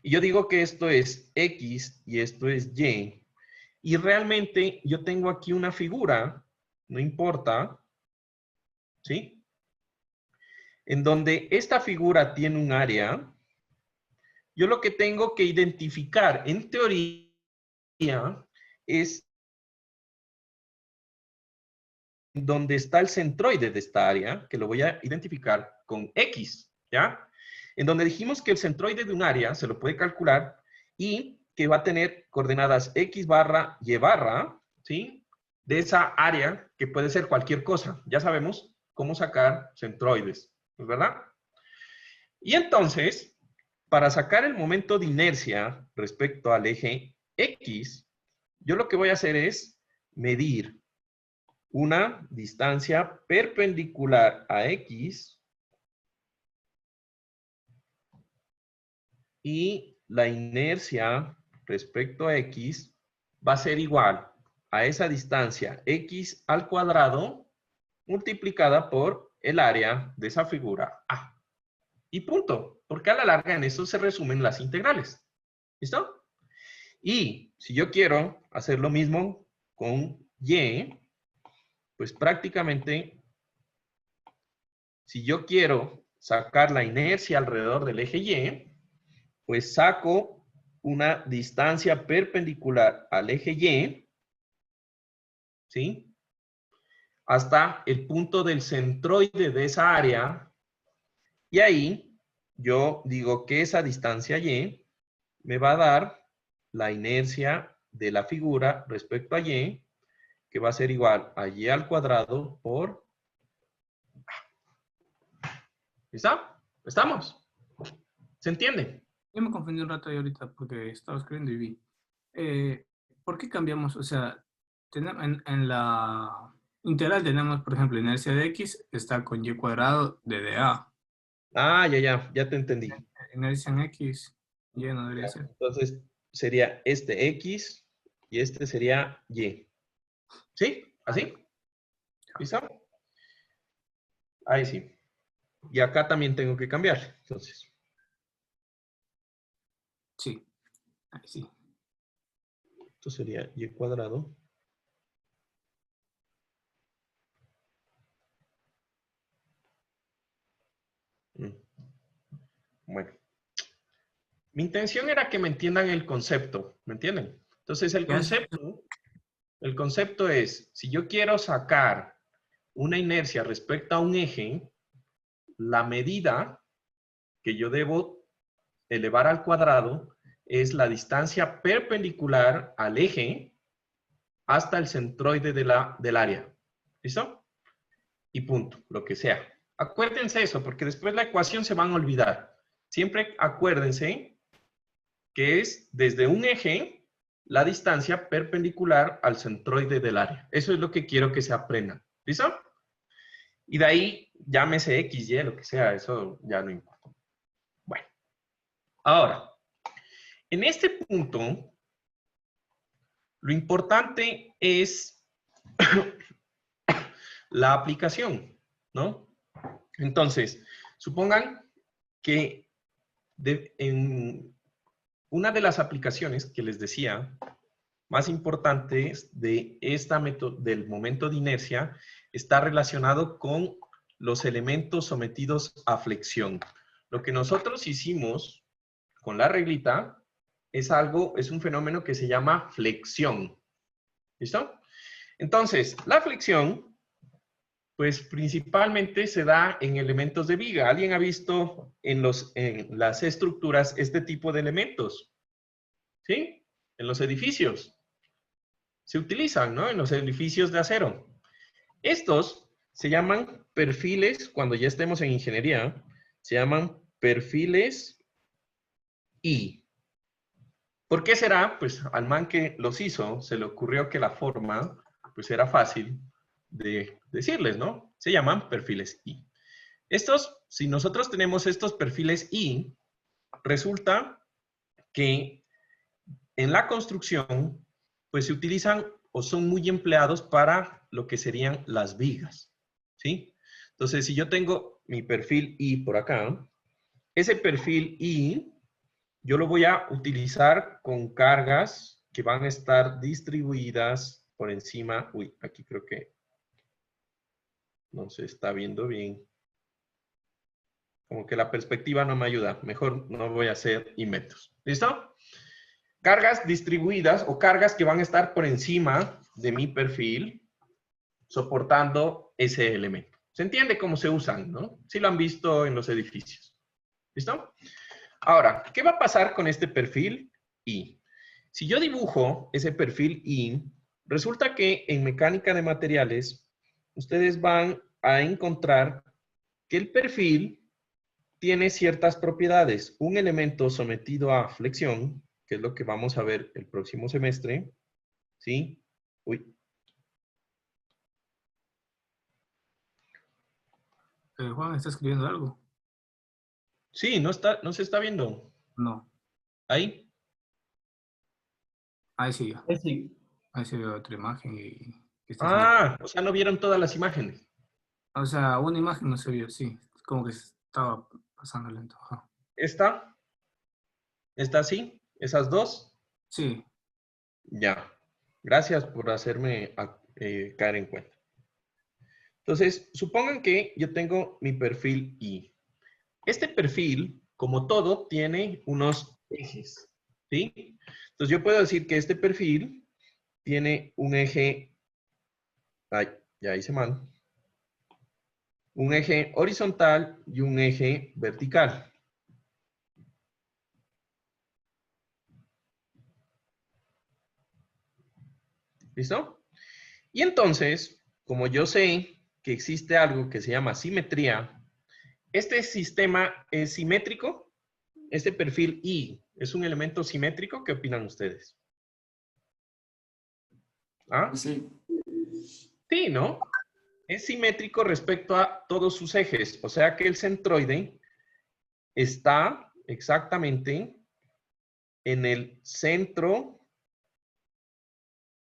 y yo digo que esto es X y esto es Y, y realmente yo tengo aquí una figura, no importa, ¿sí?, en donde esta figura tiene un área, yo lo que tengo que identificar, en teoría, es donde está el centroide de esta área, que lo voy a identificar con X, ¿ya? En donde dijimos que el centroide de un área se lo puede calcular y que va a tener coordenadas X barra, Y barra, ¿sí?, de esa área, que puede ser cualquier cosa. Ya sabemos cómo sacar centroides, ¿verdad? Y entonces, para sacar el momento de inercia respecto al eje X, yo lo que voy a hacer es medir una distancia perpendicular a X y la inercia respecto a X va a ser igual a esa distancia X al cuadrado multiplicada por el área de esa figura A. Y punto, porque a la larga en eso se resumen las integrales. ¿Listo? Y si yo quiero hacer lo mismo con Y, pues prácticamente, si yo quiero sacar la inercia alrededor del eje Y, pues saco una distancia perpendicular al eje Y, ¿sí?, hasta el punto del centroide de esa área, y ahí yo digo que esa distancia Y me va a dar la inercia de la figura respecto a Y, que va a ser igual a Y al cuadrado por A. ¿Listo? ¿Estamos? ¿Se entiende? Yo me confundí un rato ahí ahorita porque estaba escribiendo y vi. ¿Por qué cambiamos? O sea, en la integral tenemos, por ejemplo, inercia de X está con Y cuadrado de dA. Ah, ya te entendí. Inercia en X, Y no debería ser. Entonces, sería este X y este sería Y. ¿Sí? ¿Así? ¿Listo? Ahí sí. Y acá también tengo que cambiar. Entonces, Sí, ahí sí. esto sería Y cuadrado. Bueno. Mi intención era que me entiendan el concepto. ¿Me entienden? Entonces, el concepto es, si yo quiero sacar una inercia respecto a un eje, la medida que yo debo elevar al cuadrado es la distancia perpendicular al eje hasta el centroide del área. ¿Listo? Y punto, lo que sea. Acuérdense eso, porque después la ecuación se van a olvidar. Siempre acuérdense que es desde un eje la distancia perpendicular al centroide del área. Eso es lo que quiero que se aprendan. ¿Listo? Y de ahí, llámese X, Y, lo que sea, eso ya no importa. Bueno, ahora, en este punto, lo importante es la aplicación, ¿no? Entonces, supongan que en una de las aplicaciones que les decía más importantes de del momento de inercia está relacionado con los elementos sometidos a flexión. Lo que nosotros hicimos con la reglita es un fenómeno que se llama flexión. ¿Listo? Entonces, la flexión, pues principalmente se da en elementos de viga. ¿Alguien ha visto en las estructuras este tipo de elementos? ¿Sí? En los edificios. Se utilizan, ¿no? En los edificios de acero. Estos se llaman perfiles, cuando ya estemos en ingeniería, se llaman perfiles I. ¿Por qué será? Pues al man que los hizo, se le ocurrió que la forma, pues era fácil de decirles, ¿no? Se llaman perfiles I. Si nosotros tenemos estos perfiles I, resulta que en la construcción, pues se utilizan o son muy empleados para lo que serían las vigas, ¿sí? Entonces, si yo tengo mi perfil I por acá, ese perfil I, yo lo voy a utilizar con cargas que van a estar distribuidas por encima. Uy, aquí creo que no se está viendo bien. Como que la perspectiva no me ayuda. Mejor no voy a hacer inventos. ¿Listo? Cargas distribuidas o cargas que van a estar por encima de mi perfil soportando ese elemento. ¿Se entiende cómo se usan, no? Sí lo han visto en los edificios. ¿Listo? Ahora, ¿qué va a pasar con este perfil I? Si yo dibujo ese perfil I, resulta que en mecánica de materiales, ustedes van a encontrar que el perfil tiene ciertas propiedades. Un elemento sometido a flexión, que es lo que vamos a ver el próximo semestre, ¿sí? Uy. Juan, ¿está escribiendo algo? Sí, no se está viendo. No. ¿Ahí? Ahí sí. Sí. Ahí se ve otra imagen y... O sea, no vieron todas las imágenes. O sea, una imagen no se vio, sí. Como que estaba pasando lento. Ajá. ¿Esta? ¿Esta así? ¿Esas dos? Sí. Ya. Gracias por hacerme caer en cuenta. Entonces, supongan que yo tengo mi perfil I. Este perfil, como todo, tiene unos ejes, ¿sí? Entonces, yo puedo decir que este perfil tiene un eje... Ay, ya hice mal. Un eje horizontal y un eje vertical. ¿Listo? Y entonces, como yo sé que existe algo que se llama simetría, ¿este sistema es simétrico? ¿Este perfil I es un elemento simétrico? ¿Qué opinan ustedes? ¿Ah? Sí. Sí, ¿no? Es simétrico respecto a todos sus ejes. O sea que el centroide está exactamente en el centro.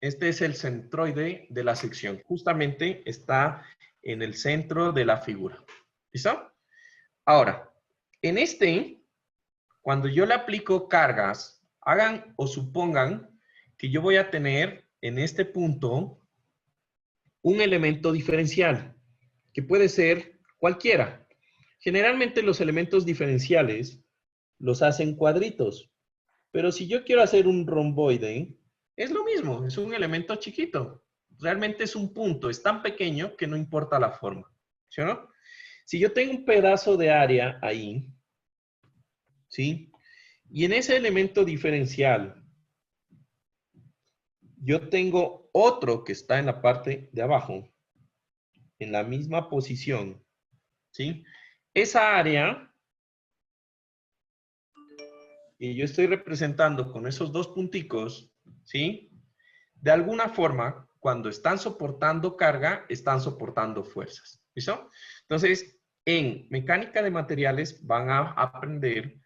Este es el centroide de la sección. Justamente está en el centro de la figura. ¿Listo? Ahora, cuando yo le aplico cargas, hagan o supongan que yo voy a tener en este punto un elemento diferencial, que puede ser cualquiera. Generalmente los elementos diferenciales los hacen cuadritos, pero si yo quiero hacer un romboide, es lo mismo, es un elemento chiquito. Realmente es un punto, es tan pequeño que no importa la forma. ¿Sí o no? Si yo tengo un pedazo de área ahí, ¿sí? Y en ese elemento diferencial, yo tengo otro que está en la parte de abajo, en la misma posición, ¿sí? Esa área, y yo estoy representando con esos dos punticos, ¿sí? De alguna forma, cuando están soportando carga, están soportando fuerzas. ¿Listo? Entonces, en mecánica de materiales van a aprender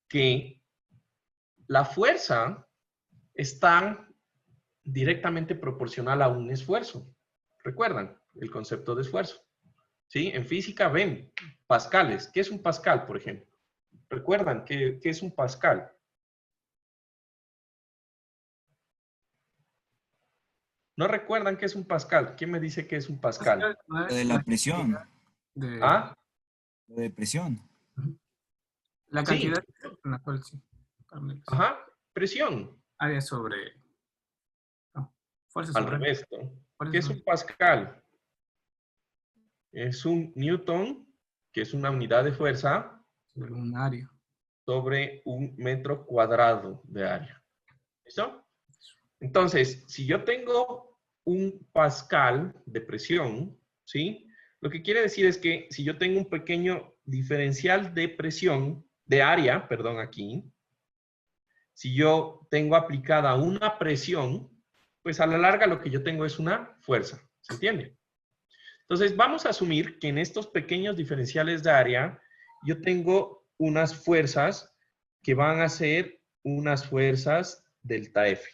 que la fuerza está directamente proporcional a un esfuerzo. ¿Recuerdan el concepto de esfuerzo? ¿Sí? En física ven pascales. ¿Qué es un pascal, por ejemplo? ¿Recuerdan qué es un pascal? ¿No recuerdan qué es un pascal? ¿Quién me dice qué es un pascal? No es Lo de la presión. de- ¿Ah? Lo de presión. La Sí. cantidad en la cual sí. Ajá. Presión. Área sobre... No, fuerza Al sobre... revés, ¿no? fuerza ¿Qué es sobre- un pascal? Es un newton, que es una unidad de fuerza, sobre un área. sobre un metro cuadrado de área. ¿Listo? Entonces, si yo tengo un pascal de presión, ¿sí? Lo que quiere decir es que si yo tengo un pequeño diferencial de presión, de área, perdón, aquí, si yo tengo aplicada una presión, pues a la larga lo que yo tengo es una fuerza. ¿Se entiende? Entonces, vamos a asumir que en estos pequeños diferenciales de área, yo tengo unas fuerzas que van a ser unas fuerzas delta F.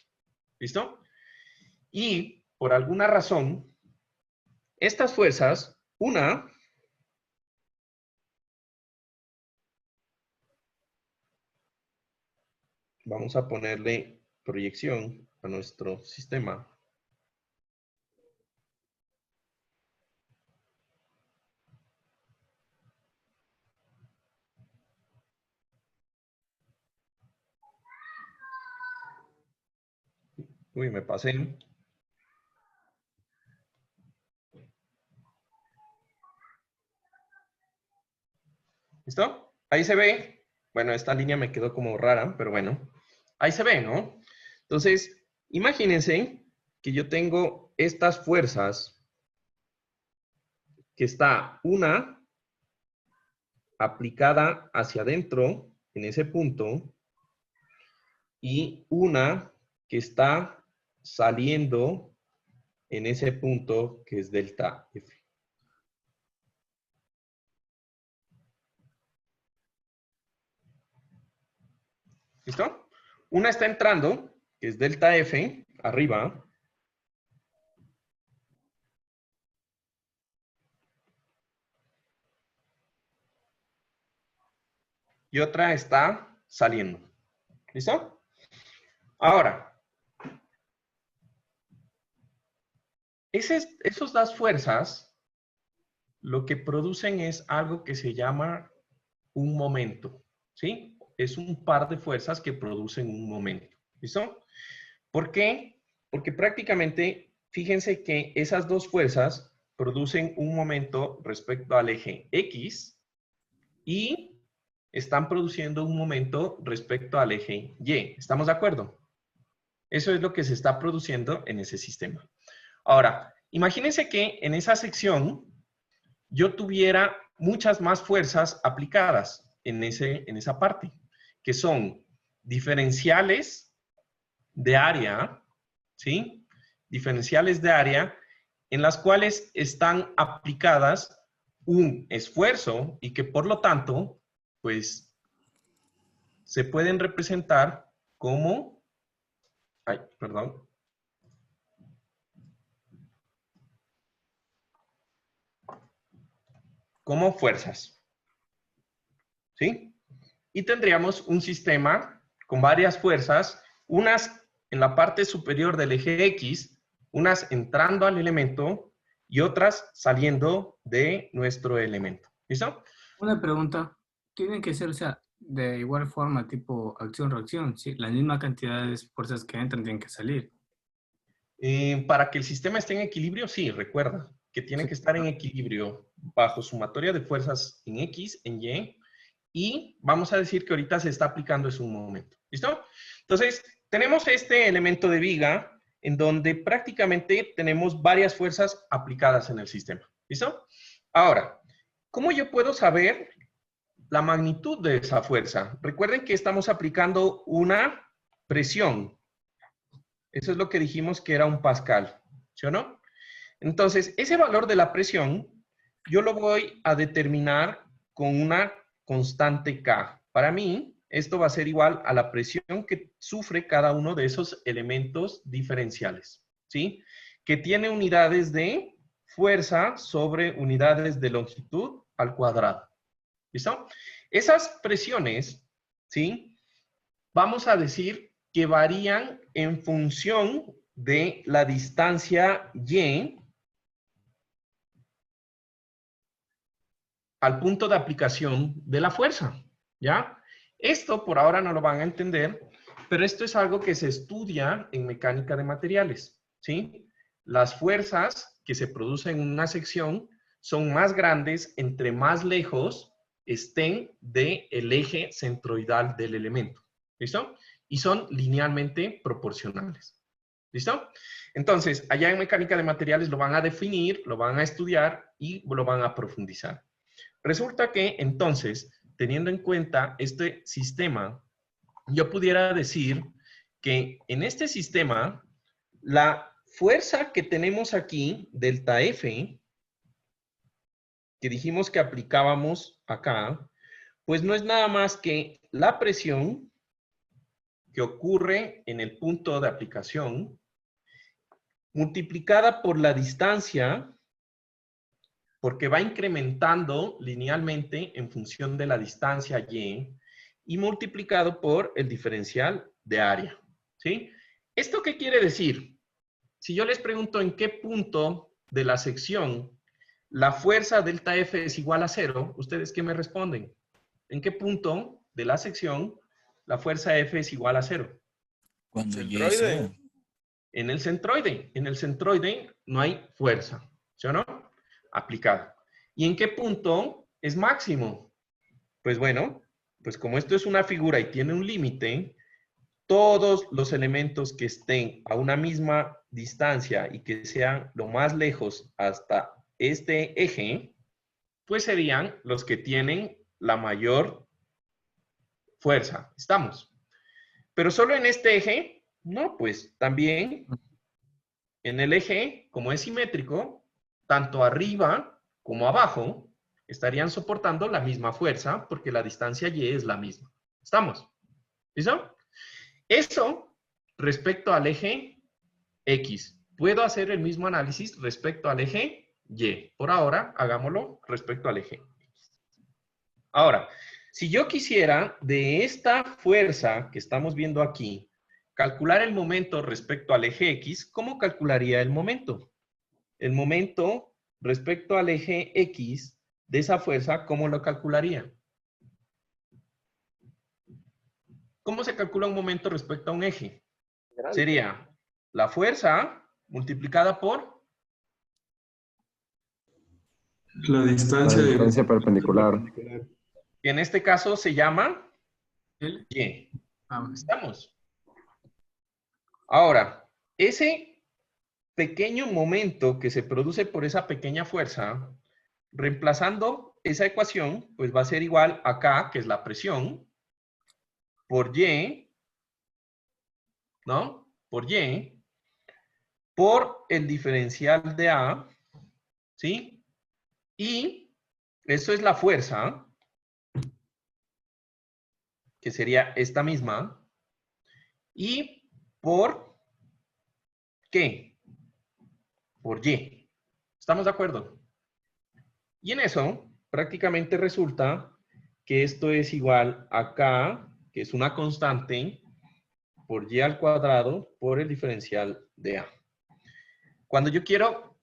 ¿Listo? Y por alguna razón, estas fuerzas, vamos a ponerle proyección a nuestro sistema. Uy, me pasé. ¿Listo? Ahí se ve. Bueno, esta línea me quedó como rara, pero bueno. Ahí se ve, ¿no? Entonces, imagínense que yo tengo estas fuerzas, que está una aplicada hacia adentro, en ese punto, y una que está saliendo en ese punto, que es delta F. ¿Listo? Una está entrando, que es delta F, arriba. Y otra está saliendo. ¿Listo? Ahora, esos dos fuerzas, lo que producen es algo que se llama un momento. ¿Sí? Es un par de fuerzas que producen un momento. ¿Listo? ¿Por qué? Porque prácticamente, fíjense que esas dos fuerzas producen un momento respecto al eje X y están produciendo un momento respecto al eje Y. ¿Estamos de acuerdo? Eso es lo que se está produciendo en ese sistema. Ahora, imagínense que en esa sección yo tuviera muchas más fuerzas aplicadas en esa parte, que son diferenciales de área, ¿sí? Diferenciales de área en las cuales están aplicadas un esfuerzo y que por lo tanto, pues, se pueden representar como, como fuerzas, ¿sí? Y tendríamos un sistema con varias fuerzas, unas en la parte superior del eje X, unas entrando al elemento y otras saliendo de nuestro elemento. ¿Listo? Una pregunta. Tienen que ser, o sea, de igual forma, tipo acción-reacción, ¿sí? La misma cantidad de fuerzas que entran tienen que salir. Para que el sistema esté en equilibrio, sí, recuerda que tiene que estar en equilibrio bajo sumatoria de fuerzas en X, en Y, y vamos a decir que ahorita se está aplicando es un momento. ¿Listo? Entonces, tenemos este elemento de viga en donde prácticamente tenemos varias fuerzas aplicadas en el sistema. ¿Listo? Ahora, ¿cómo yo puedo saber la magnitud de esa fuerza? Recuerden que estamos aplicando una presión. Eso es lo que dijimos que era un pascal, ¿sí o no? Entonces, ese valor de la presión, yo lo voy a determinar con una constante K. Para mí, esto va a ser igual a la presión que sufre cada uno de esos elementos diferenciales, ¿sí? Que tiene unidades de fuerza sobre unidades de longitud al cuadrado. ¿Listo? Esas presiones, ¿sí? Vamos a decir que varían en función de la distancia Y al punto de aplicación de la fuerza, ¿ya? Esto por ahora no lo van a entender, pero esto es algo que se estudia en mecánica de materiales, ¿sí? Las fuerzas que se producen en una sección son más grandes entre más lejos estén del eje centroidal del elemento, ¿listo? Y son linealmente proporcionales, ¿listo? Entonces, allá en mecánica de materiales lo van a definir, lo van a estudiar y lo van a profundizar. Resulta que, entonces, teniendo en cuenta este sistema, yo pudiera decir que en este sistema, la fuerza que tenemos aquí, delta F, que dijimos que aplicábamos acá, pues no es nada más que la presión que ocurre en el punto de aplicación, multiplicada por la distancia, porque va incrementando linealmente en función de la distancia y multiplicado por el diferencial de área, ¿sí? ¿Esto qué quiere decir? Si yo les pregunto en qué punto de la sección la fuerza delta F es igual a 0, ¿ustedes qué me responden? ¿En qué punto de la sección la fuerza F es igual a 0? Cuando Centroide. Y sea. En el centroide. En el centroide no hay fuerza, ¿sí o no? Aplicada. ¿Y en qué punto es máximo? Pues bueno, pues como esto es una figura y tiene un límite, todos los elementos que estén a una misma distancia y que sean lo más lejos hasta este eje, pues serían los que tienen la mayor fuerza. ¿Estamos? Pero solo en este eje, no, pues también en el eje, como es simétrico, tanto arriba como abajo estarían soportando la misma fuerza porque la distancia Y es la misma. ¿Estamos? ¿Listo? Eso respecto al eje X. Puedo hacer el mismo análisis respecto al eje Y. Por ahora, hagámoslo respecto al eje X. Ahora, si yo quisiera de esta fuerza que estamos viendo aquí, calcular el momento respecto al eje X, ¿cómo calcularía el momento? El momento respecto al eje X de esa fuerza, ¿cómo lo calcularía? ¿Cómo se calcula un momento respecto a un eje? Sería la fuerza multiplicada por La distancia perpendicular. que en este caso se llama L. Y. Ah, ¿Estamos? Ahora, ese pequeño momento que se produce por esa pequeña fuerza, reemplazando esa ecuación, pues va a ser igual a K, que es la presión, por Y, ¿no? Por Y, por el diferencial de A, ¿sí? Y eso es la fuerza, que sería esta misma, y por ¿qué? Por Y. ¿Estamos de acuerdo? Y en eso, prácticamente resulta que esto es igual a K, que es una constante, por Y al cuadrado, por el diferencial de A. Cuando yo quiero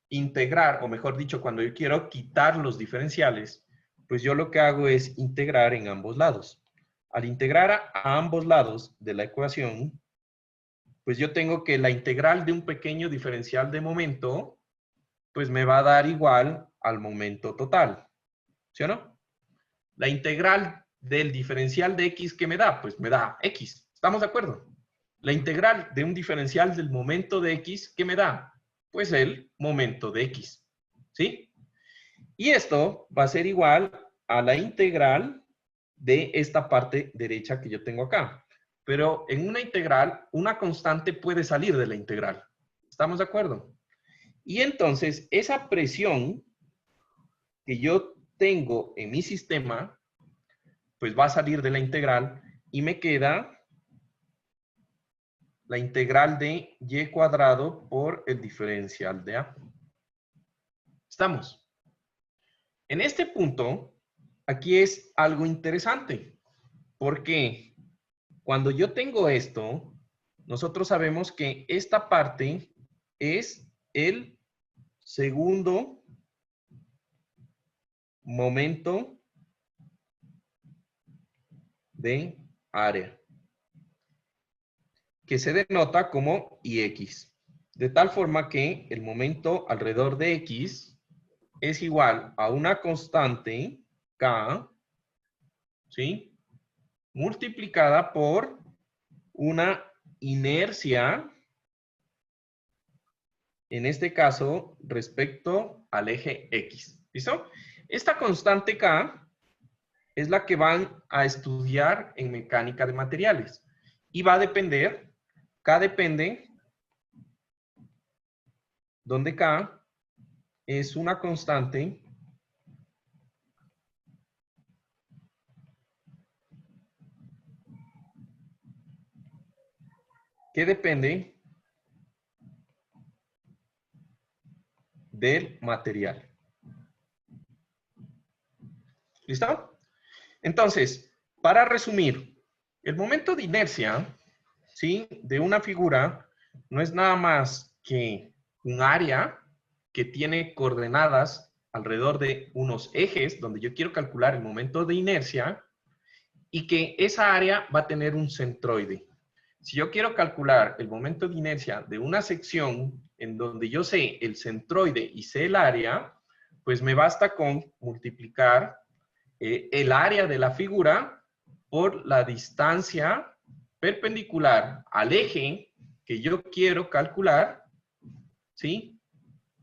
integrar, o mejor dicho, cuando yo quiero quitar los diferenciales, pues yo lo que hago es integrar en ambos lados. Al integrar a ambos lados de la ecuación, pues yo tengo que la integral de un pequeño diferencial de momento, pues me va a dar igual al momento total. ¿Sí o no? La integral del diferencial de X, ¿qué me da? Pues me da X. ¿Estamos de acuerdo? La integral de un diferencial del momento de X, ¿qué me da? Pues el momento de X. ¿Sí? Y esto va a ser igual a la integral de esta parte derecha que yo tengo acá. Pero en una integral, una constante puede salir de la integral. ¿Estamos de acuerdo? Y entonces, esa presión que yo tengo en mi sistema, pues va a salir de la integral y me queda la integral de y cuadrado por el diferencial de a. ¿Estamos? En este punto, aquí es algo interesante, porque cuando yo tengo esto, nosotros sabemos que esta parte es el segundo momento de área, que se denota como Ix. De tal forma que el momento alrededor de X es igual a una constante K, ¿sí? Multiplicada por una inercia, en este caso, respecto al eje X. ¿Listo? Esta constante K es la que van a estudiar en mecánica de materiales. Y va a depender, K depende, donde K es una constante que depende del material. ¿Listo? Entonces, para resumir, el momento de inercia, ¿sí?, de una figura no es nada más que un área que tiene coordenadas alrededor de unos ejes donde yo quiero calcular el momento de inercia y que esa área va a tener un centroide. Si yo quiero calcular el momento de inercia de una sección en donde yo sé el centroide y sé el área, pues me basta con multiplicar el área de la figura por la distancia perpendicular al eje que yo quiero calcular, ¿sí?,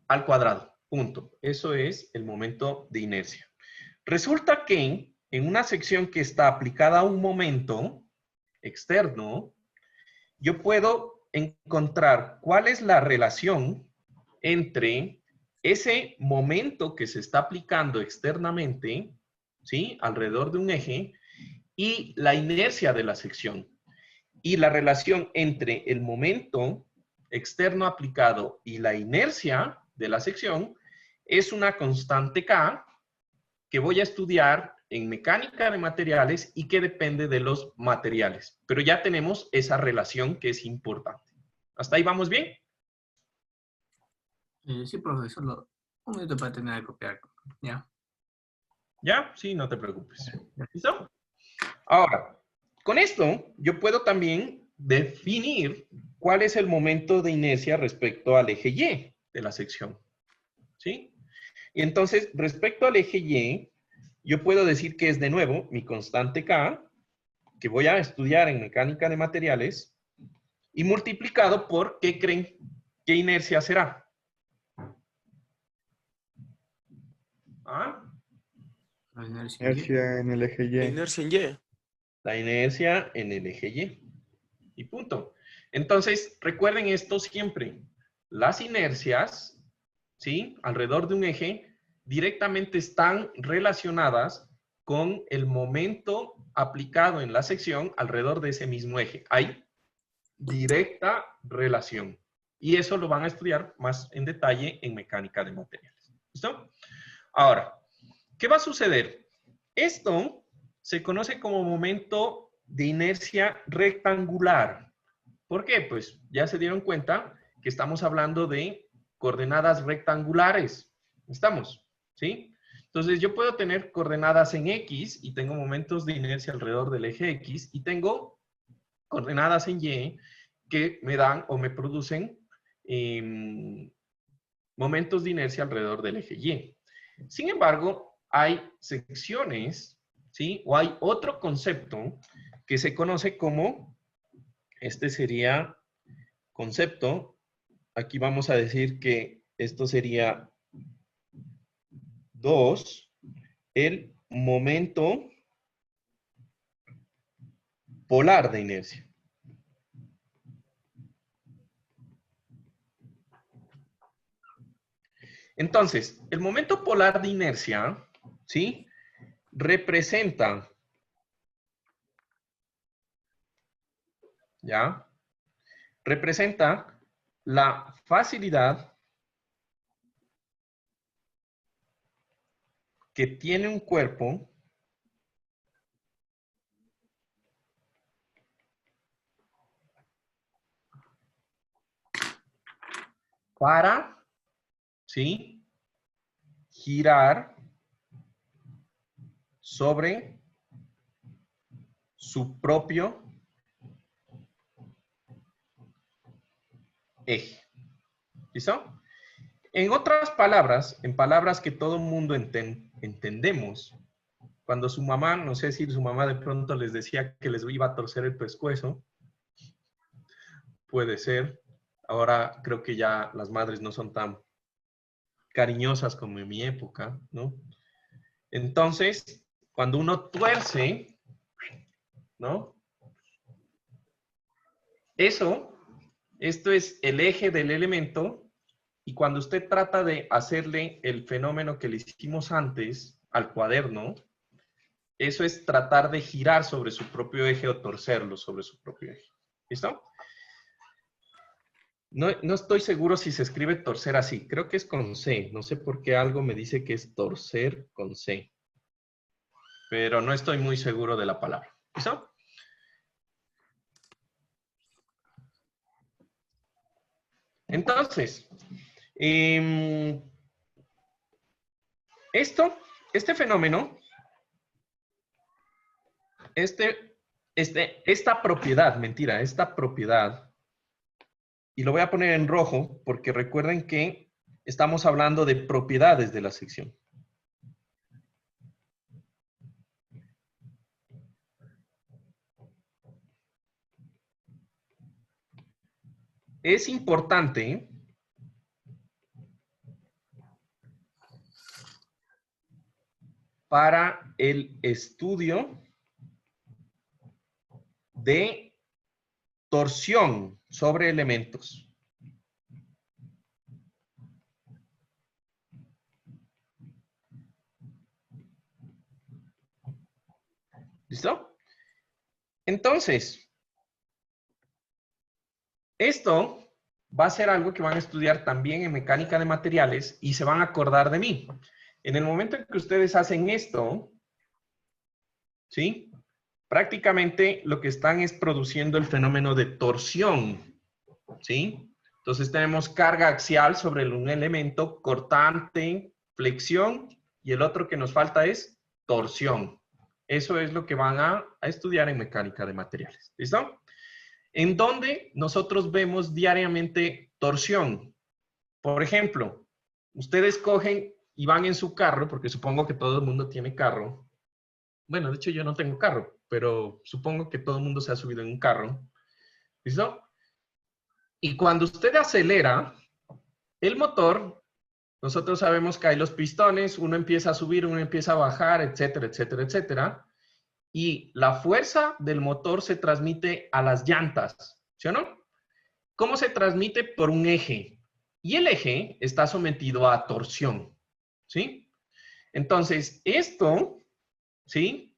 al cuadrado. Punto. Eso es el momento de inercia. Resulta que en una sección que está aplicada a un momento externo, yo puedo encontrar cuál es la relación entre ese momento que se está aplicando externamente, ¿sí?, alrededor de un eje, y la inercia de la sección. Y la relación entre el momento externo aplicado y la inercia de la sección es una constante K que voy a estudiar en mecánica de materiales y que depende de los materiales. Pero ya tenemos esa relación que es importante. ¿Hasta ahí vamos bien? Sí, profesor, un minuto para terminar de copiar. ¿Ya? ¿Ya? Sí, no te preocupes. ¿Listo? Ahora, con esto yo puedo también definir cuál es el momento de inercia respecto al eje Y de la sección. ¿Sí? Y entonces, respecto al eje Y, yo puedo decir que es de nuevo mi constante K, que voy a estudiar en mecánica de materiales, y multiplicado por, ¿qué creen? ¿Qué inercia será? ¿Ah? La inercia en Y. Inercia en el eje Y. Inercia en Y. La inercia en el eje Y. Y punto. Entonces, recuerden esto siempre. Las inercias, ¿sí?, alrededor de un eje, directamente están relacionadas con el momento aplicado en la sección alrededor de ese mismo eje. Hay directa relación. Y eso lo van a estudiar más en detalle en mecánica de materiales. ¿Listo? Ahora, ¿qué va a suceder? Esto se conoce como momento de inercia rectangular. ¿Por qué? Pues ya se dieron cuenta que estamos hablando de coordenadas rectangulares. ¿Estamos? ¿Sí? Entonces yo puedo tener coordenadas en X y tengo momentos de inercia alrededor del eje X y tengo coordenadas en Y que me dan o me producen momentos de inercia alrededor del eje Y. Sin embargo, hay secciones, ¿sí?, o hay otro concepto que se conoce como, este sería concepto, aquí vamos a decir que esto sería 2, el momento polar de inercia. Entonces, el momento polar de inercia, ¿sí? Representa, ¿ya? Representa la facilidad que tiene un cuerpo para, ¿sí? Girar sobre su propio eje. ¿Listo? En otras palabras, en palabras que todo mundo entendemos, cuando su mamá, no sé si su mamá de pronto les decía que les iba a torcer el pescuezo, puede ser. Ahora creo que ya las madres no son tan cariñosas como en mi época, ¿no? Entonces, cuando uno tuerce, ¿no? Esto es el eje del elemento, y cuando usted trata de hacerle el fenómeno que le hicimos antes al cuaderno, eso es tratar de girar sobre su propio eje o torcerlo sobre su propio eje. ¿Listo? No estoy seguro si se escribe torcer así. Creo que es con C. No sé por qué algo me dice que es torcer con C. Pero no estoy muy seguro de la palabra. ¿Listo? Entonces, este fenómeno, esta propiedad, esta propiedad, y lo voy a poner en rojo porque recuerden que estamos hablando de propiedades de la sección. Es importante para el estudio de torsión sobre elementos. ¿Listo? Entonces, esto va a ser algo que van a estudiar también en mecánica de materiales y se van a acordar de mí. En el momento en que ustedes hacen esto, ¿sí? Prácticamente lo que están es produciendo el fenómeno de torsión, ¿sí? Entonces tenemos carga axial sobre un elemento, cortante, flexión, y el otro que nos falta es torsión. Eso es lo que van a estudiar en mecánica de materiales. ¿Listo? En donde nosotros vemos diariamente torsión. Por ejemplo, ustedes cogen y van en su carro, porque supongo que todo el mundo tiene carro. Bueno, de hecho yo no tengo carro, pero supongo que todo el mundo se ha subido en un carro. ¿Listo? Y cuando usted acelera, el motor, nosotros sabemos que hay los pistones, uno empieza a subir, uno empieza a bajar, etcétera, etcétera, etcétera. Y la fuerza del motor se transmite a las llantas, ¿sí o no? ¿Cómo se transmite? Por un eje. Y el eje está sometido a torsión, ¿sí? Entonces, esto, ¿sí?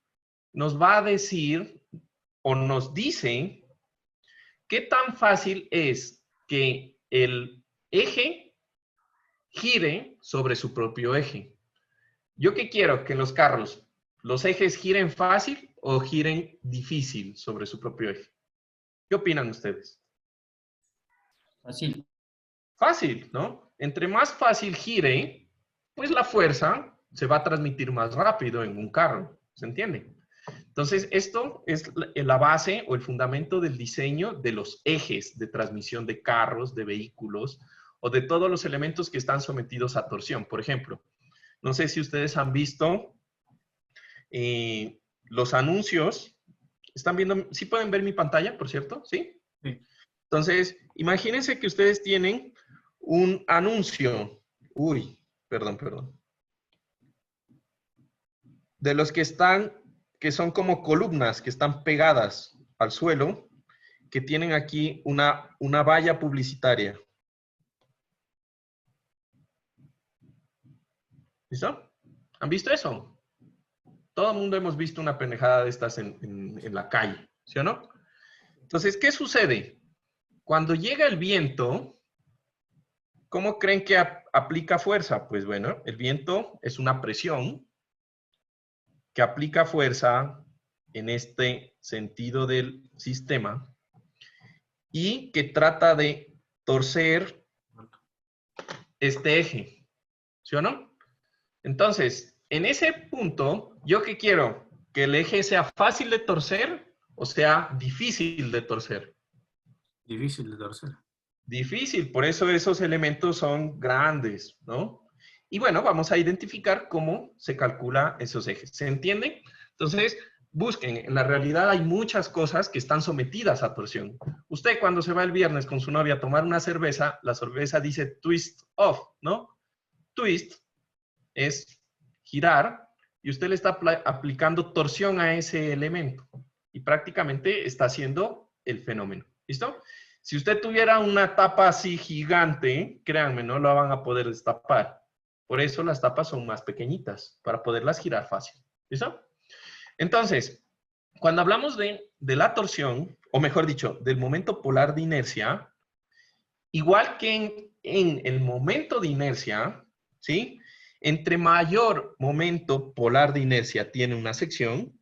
Nos va a decir o nos dice qué tan fácil es que el eje gire sobre su propio eje. ¿Yo qué quiero? Que los carros, los ejes giren fácil o giren difícil sobre su propio eje. ¿Qué opinan ustedes? Fácil. Fácil, ¿no? Entre más fácil gire, pues la fuerza se va a transmitir más rápido en un carro. ¿Se entiende? Entonces, esto es la base o el fundamento del diseño de los ejes de transmisión de carros, de vehículos o de todos los elementos que están sometidos a torsión. Por ejemplo, no sé si ustedes han visto los anuncios. ¿Están viendo? ¿Sí pueden ver mi pantalla, por cierto? ¿Sí? Sí. Entonces, imagínense que ustedes tienen un anuncio. Uy, perdón. De los que son como columnas, que están pegadas al suelo, que tienen aquí una valla publicitaria. ¿Listo? ¿Han visto eso? Todo el mundo hemos visto una pendejada de estas en la calle, ¿sí o no? Entonces, ¿qué sucede? Cuando llega el viento, ¿cómo creen que aplica fuerza? Pues bueno, el viento es una presión que aplica fuerza en este sentido del sistema y que trata de torcer este eje, ¿sí o no? Entonces, en ese punto, ¿yo qué quiero? ¿Que el eje sea fácil de torcer o sea difícil de torcer? Difícil de torcer. Difícil, por eso esos elementos son grandes, ¿no? Y bueno, vamos a identificar cómo se calcula esos ejes. ¿Se entiende? Entonces, busquen. En la realidad hay muchas cosas que están sometidas a torsión. Usted cuando se va el viernes con su novia a tomar una cerveza, la cerveza dice twist off, ¿no? Twist es girar y usted le está aplicando torsión a ese elemento. Y prácticamente está haciendo el fenómeno. ¿Listo? Si usted tuviera una tapa así gigante, créanme, no la van a poder destapar. Por eso las tapas son más pequeñitas, para poderlas girar fácil. ¿Listo? Entonces, cuando hablamos de la torsión, o mejor dicho, del momento polar de inercia, igual que en el momento de inercia, ¿sí? Entre mayor momento polar de inercia tiene una sección,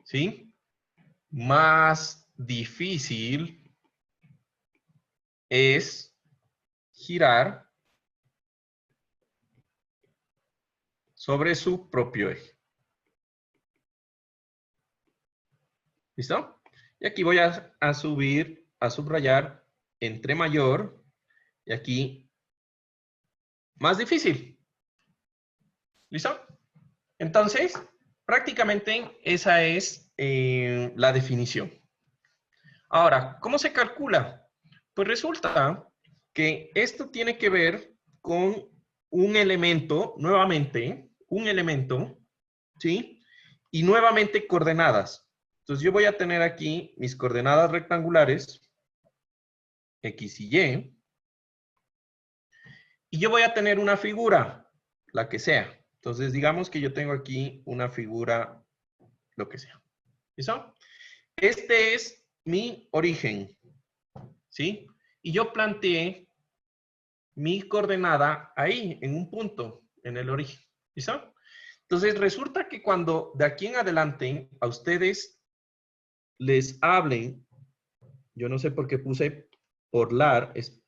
¿sí? Más difícil es girar sobre su propio eje. ¿Listo? Y aquí voy a subir, a subrayar entre mayor y aquí más difícil. ¿Listo? Entonces, prácticamente esa es la definición. Ahora, ¿cómo se calcula? Pues resulta que esto tiene que ver con un elemento, nuevamente, un elemento, ¿sí? Y nuevamente coordenadas. Entonces yo voy a tener aquí mis coordenadas rectangulares, X y Y, y yo voy a tener una figura, la que sea. Entonces digamos que yo tengo aquí una figura, lo que sea. ¿Listo? Este es mi origen, ¿sí? Y yo planteé mi coordenada ahí, en un punto, en el origen. ¿Listo? Entonces, resulta que cuando de aquí en adelante a ustedes les hablen, yo no sé por qué puse polar, es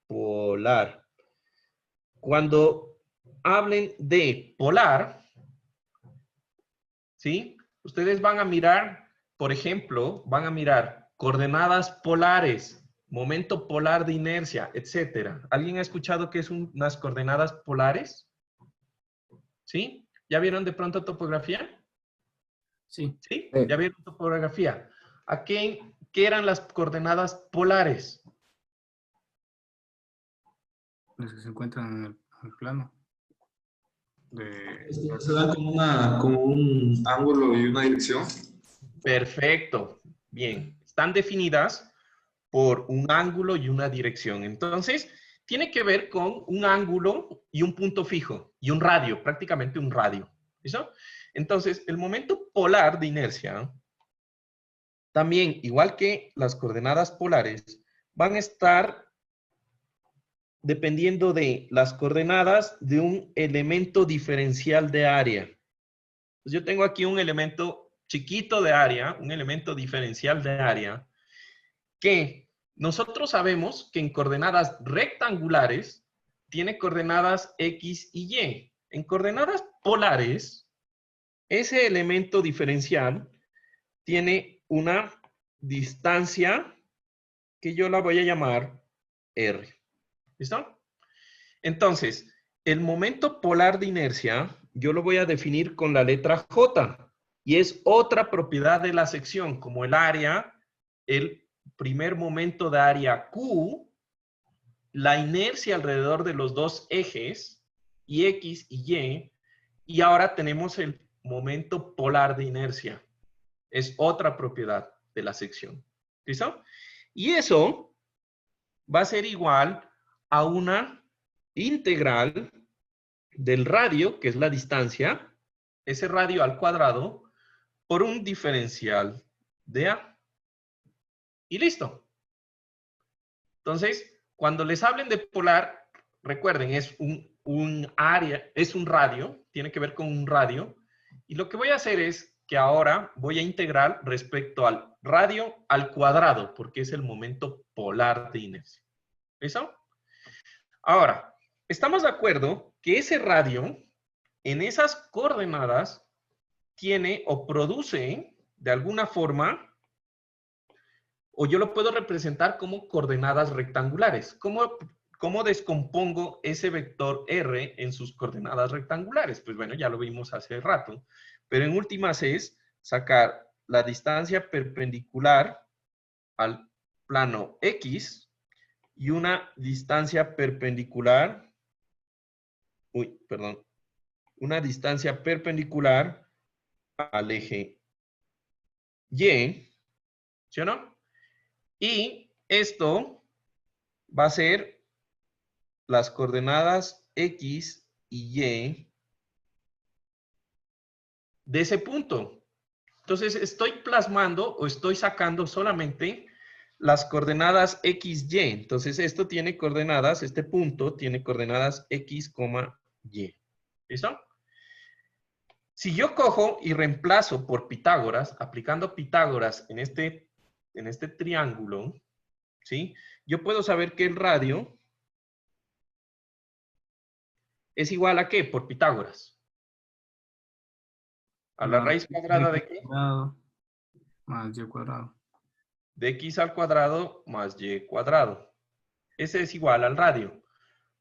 polar. Cuando hablen de polar, ¿sí? Ustedes van a mirar, por ejemplo, van a mirar coordenadas polares, momento polar de inercia, etcétera. ¿Alguien ha escuchado qué es unas coordenadas polares? ¿Sí? ¿Ya vieron de pronto topografía? Sí. ¿Sí? ¿Ya vieron topografía? ¿A qué eran las coordenadas polares? Los que se encuentran en el plano. Se dan como un ángulo y una dirección. Perfecto. Bien. Están definidas por un ángulo y una dirección. Entonces, tiene que ver con un ángulo y un punto fijo y un radio, prácticamente un radio. ¿Listo? Entonces, el momento polar de inercia, también, igual que las coordenadas polares, van a estar dependiendo de las coordenadas de un elemento diferencial de área. Entonces, yo tengo aquí un elemento chiquito de área, un elemento diferencial de área, que nosotros sabemos que en coordenadas rectangulares tiene coordenadas X y Y. En coordenadas polares, ese elemento diferencial tiene una distancia que yo la voy a llamar R. ¿Listo? Entonces, el momento polar de inercia, yo lo voy a definir con la letra J. Y es otra propiedad de la sección, como el área, el primer momento de área Q, la inercia alrededor de los dos ejes, y X y Y ahora tenemos el momento polar de inercia. Es otra propiedad de la sección. ¿Listo? Y eso va a ser igual a una integral del radio, que es la distancia, ese radio al cuadrado, por un diferencial de A. Y listo. Entonces, cuando les hablen de polar, recuerden, es un área, es un radio, tiene que ver con un radio. Y lo que voy a hacer es que ahora voy a integrar respecto al radio al cuadrado, porque es el momento polar de inercia. ¿Listo? Ahora, estamos de acuerdo que ese radio, en esas coordenadas, tiene o produce, de alguna forma, o yo lo puedo representar como coordenadas rectangulares. ¿Cómo descompongo ese vector R en sus coordenadas rectangulares? Pues bueno, ya lo vimos hace rato. Pero en últimas es sacar la distancia perpendicular al plano X y una distancia perpendicular, una distancia perpendicular al eje Y, ¿sí o no? Y esto va a ser las coordenadas X y Y de ese punto. Entonces, estoy plasmando o estoy sacando solamente las coordenadas X, Y. Entonces, esto tiene coordenadas, este punto tiene coordenadas X, Y. ¿Listo? Si yo cojo y reemplazo por Pitágoras, aplicando Pitágoras en este triángulo, ¿sí? Yo puedo saber que el radio es igual a ¿qué? Por Pitágoras. A la raíz cuadrada de ¿qué? Más y cuadrado. De x al cuadrado más y cuadrado. Ese es igual al radio.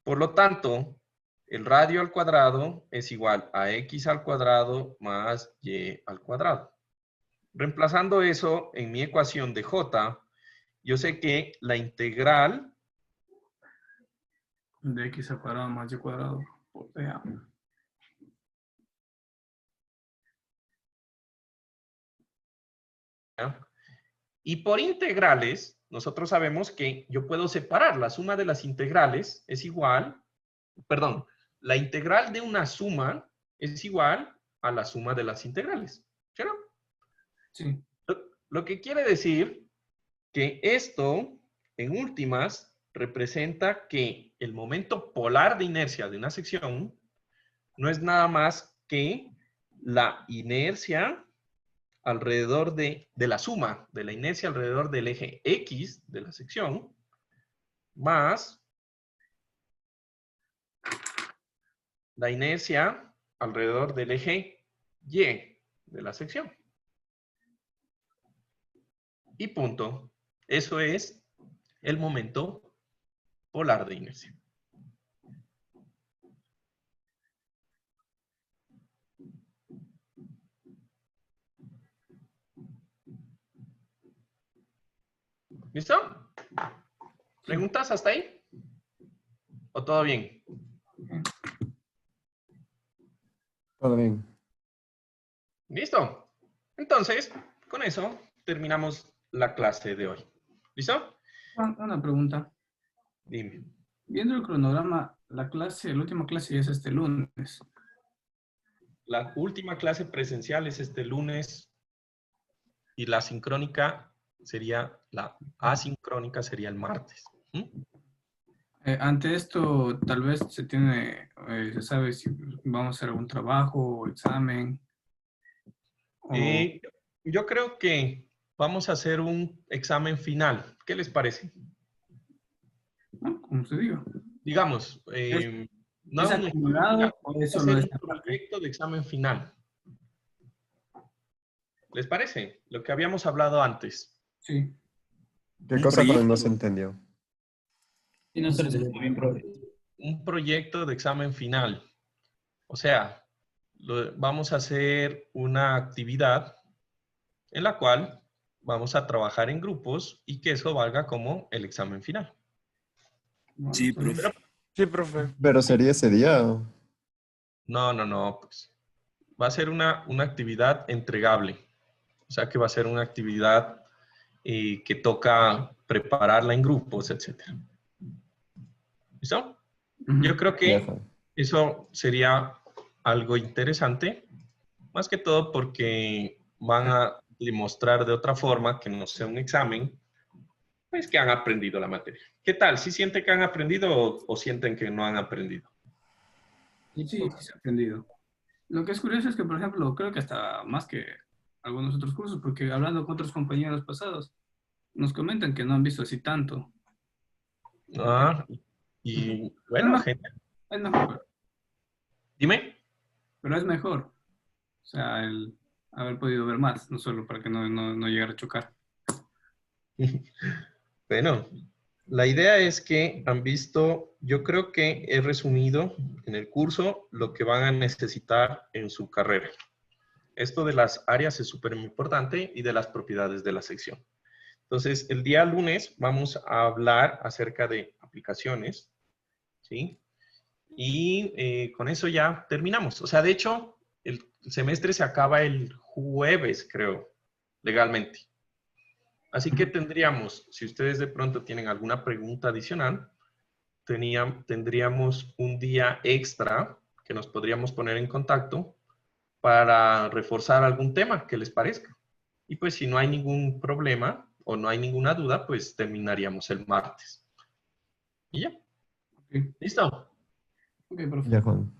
Por lo tanto, el radio al cuadrado es igual a x al cuadrado más y al cuadrado. Reemplazando eso en mi ecuación de j, yo sé que la integral de x al cuadrado más y cuadrado por A. Y por integrales, nosotros sabemos que yo puedo separar. La suma de las integrales es igual, perdón, la integral de una suma es igual a la suma de las integrales. ¿Sí o no? Sí. Lo que quiere decir que esto, en últimas, representa que el momento polar de inercia de una sección no es nada más que la inercia alrededor de la suma de la inercia alrededor del eje X de la sección, más la inercia alrededor del eje Y de la sección. Y punto. Eso es el momento polar de inercia. ¿Listo? ¿Preguntas hasta ahí? ¿O todo bien? Todo bien. ¿Listo? Entonces, con eso terminamos la clase de hoy. ¿Listo? Una pregunta. Dime. Viendo el cronograma, la última clase es este lunes. La última clase presencial es este lunes y la sincrónica sería, la asincrónica sería el martes. Ante esto, tal vez se sabe si vamos a hacer algún trabajo o examen. Yo creo que vamos a hacer un examen final. ¿Qué les parece? No, como usted diga. Digamos, no ¿Es acumulado o es solo un proyecto de examen final? ¿Les parece? Lo que habíamos hablado antes. Sí. ¿Qué cosa no se entendió? Y no se les bien, un proyecto de examen final. O sea, vamos a hacer una actividad en la cual vamos a trabajar en grupos y que eso valga como el examen final. Sí, profe. Sí, profe. Pero sería ese día. No, pues va a ser una actividad entregable. O sea que va a ser una actividad que toca prepararla en grupos, etc. ¿Listo? Yo creo que eso sería algo interesante, más que todo porque van a demostrar de otra forma que no sea un examen, pues que han aprendido la materia. ¿Qué tal? ¿Sí sienten que han aprendido o sienten que no han aprendido? Sí, sí se ha aprendido. Lo que es curioso es que, por ejemplo, creo que hasta más que algunos otros cursos, porque hablando con otros compañeros pasados, nos comentan que no han visto así tanto. Ah, y bueno, gente. Es mejor. Dime. Pero es mejor. O sea, el haber podido ver más, no solo para que no llegara a chocar. Bueno, la idea es que han visto, yo creo que he resumido en el curso lo que van a necesitar en su carrera. Esto de las áreas es súper importante y de las propiedades de la sección. Entonces, el día lunes vamos a hablar acerca de aplicaciones, ¿sí? Y con eso ya terminamos. O sea, de hecho, el semestre se acaba el jueves, creo, legalmente. Así que tendríamos, si ustedes de pronto tienen alguna pregunta adicional, tendríamos un día extra que nos podríamos poner en contacto para reforzar algún tema que les parezca. Y pues si no hay ningún problema o no hay ninguna duda, pues terminaríamos el martes. Y ya. Okay. ¿Listo? Ok, profe. Ya, Juan.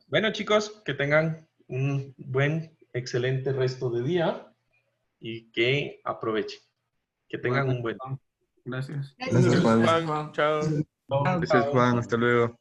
Bueno, chicos, que tengan un buen, excelente resto de día y que aprovechen. Que tengan un buen día. Gracias. Gracias, Juan. Chao. Gracias, Juan. Hasta luego.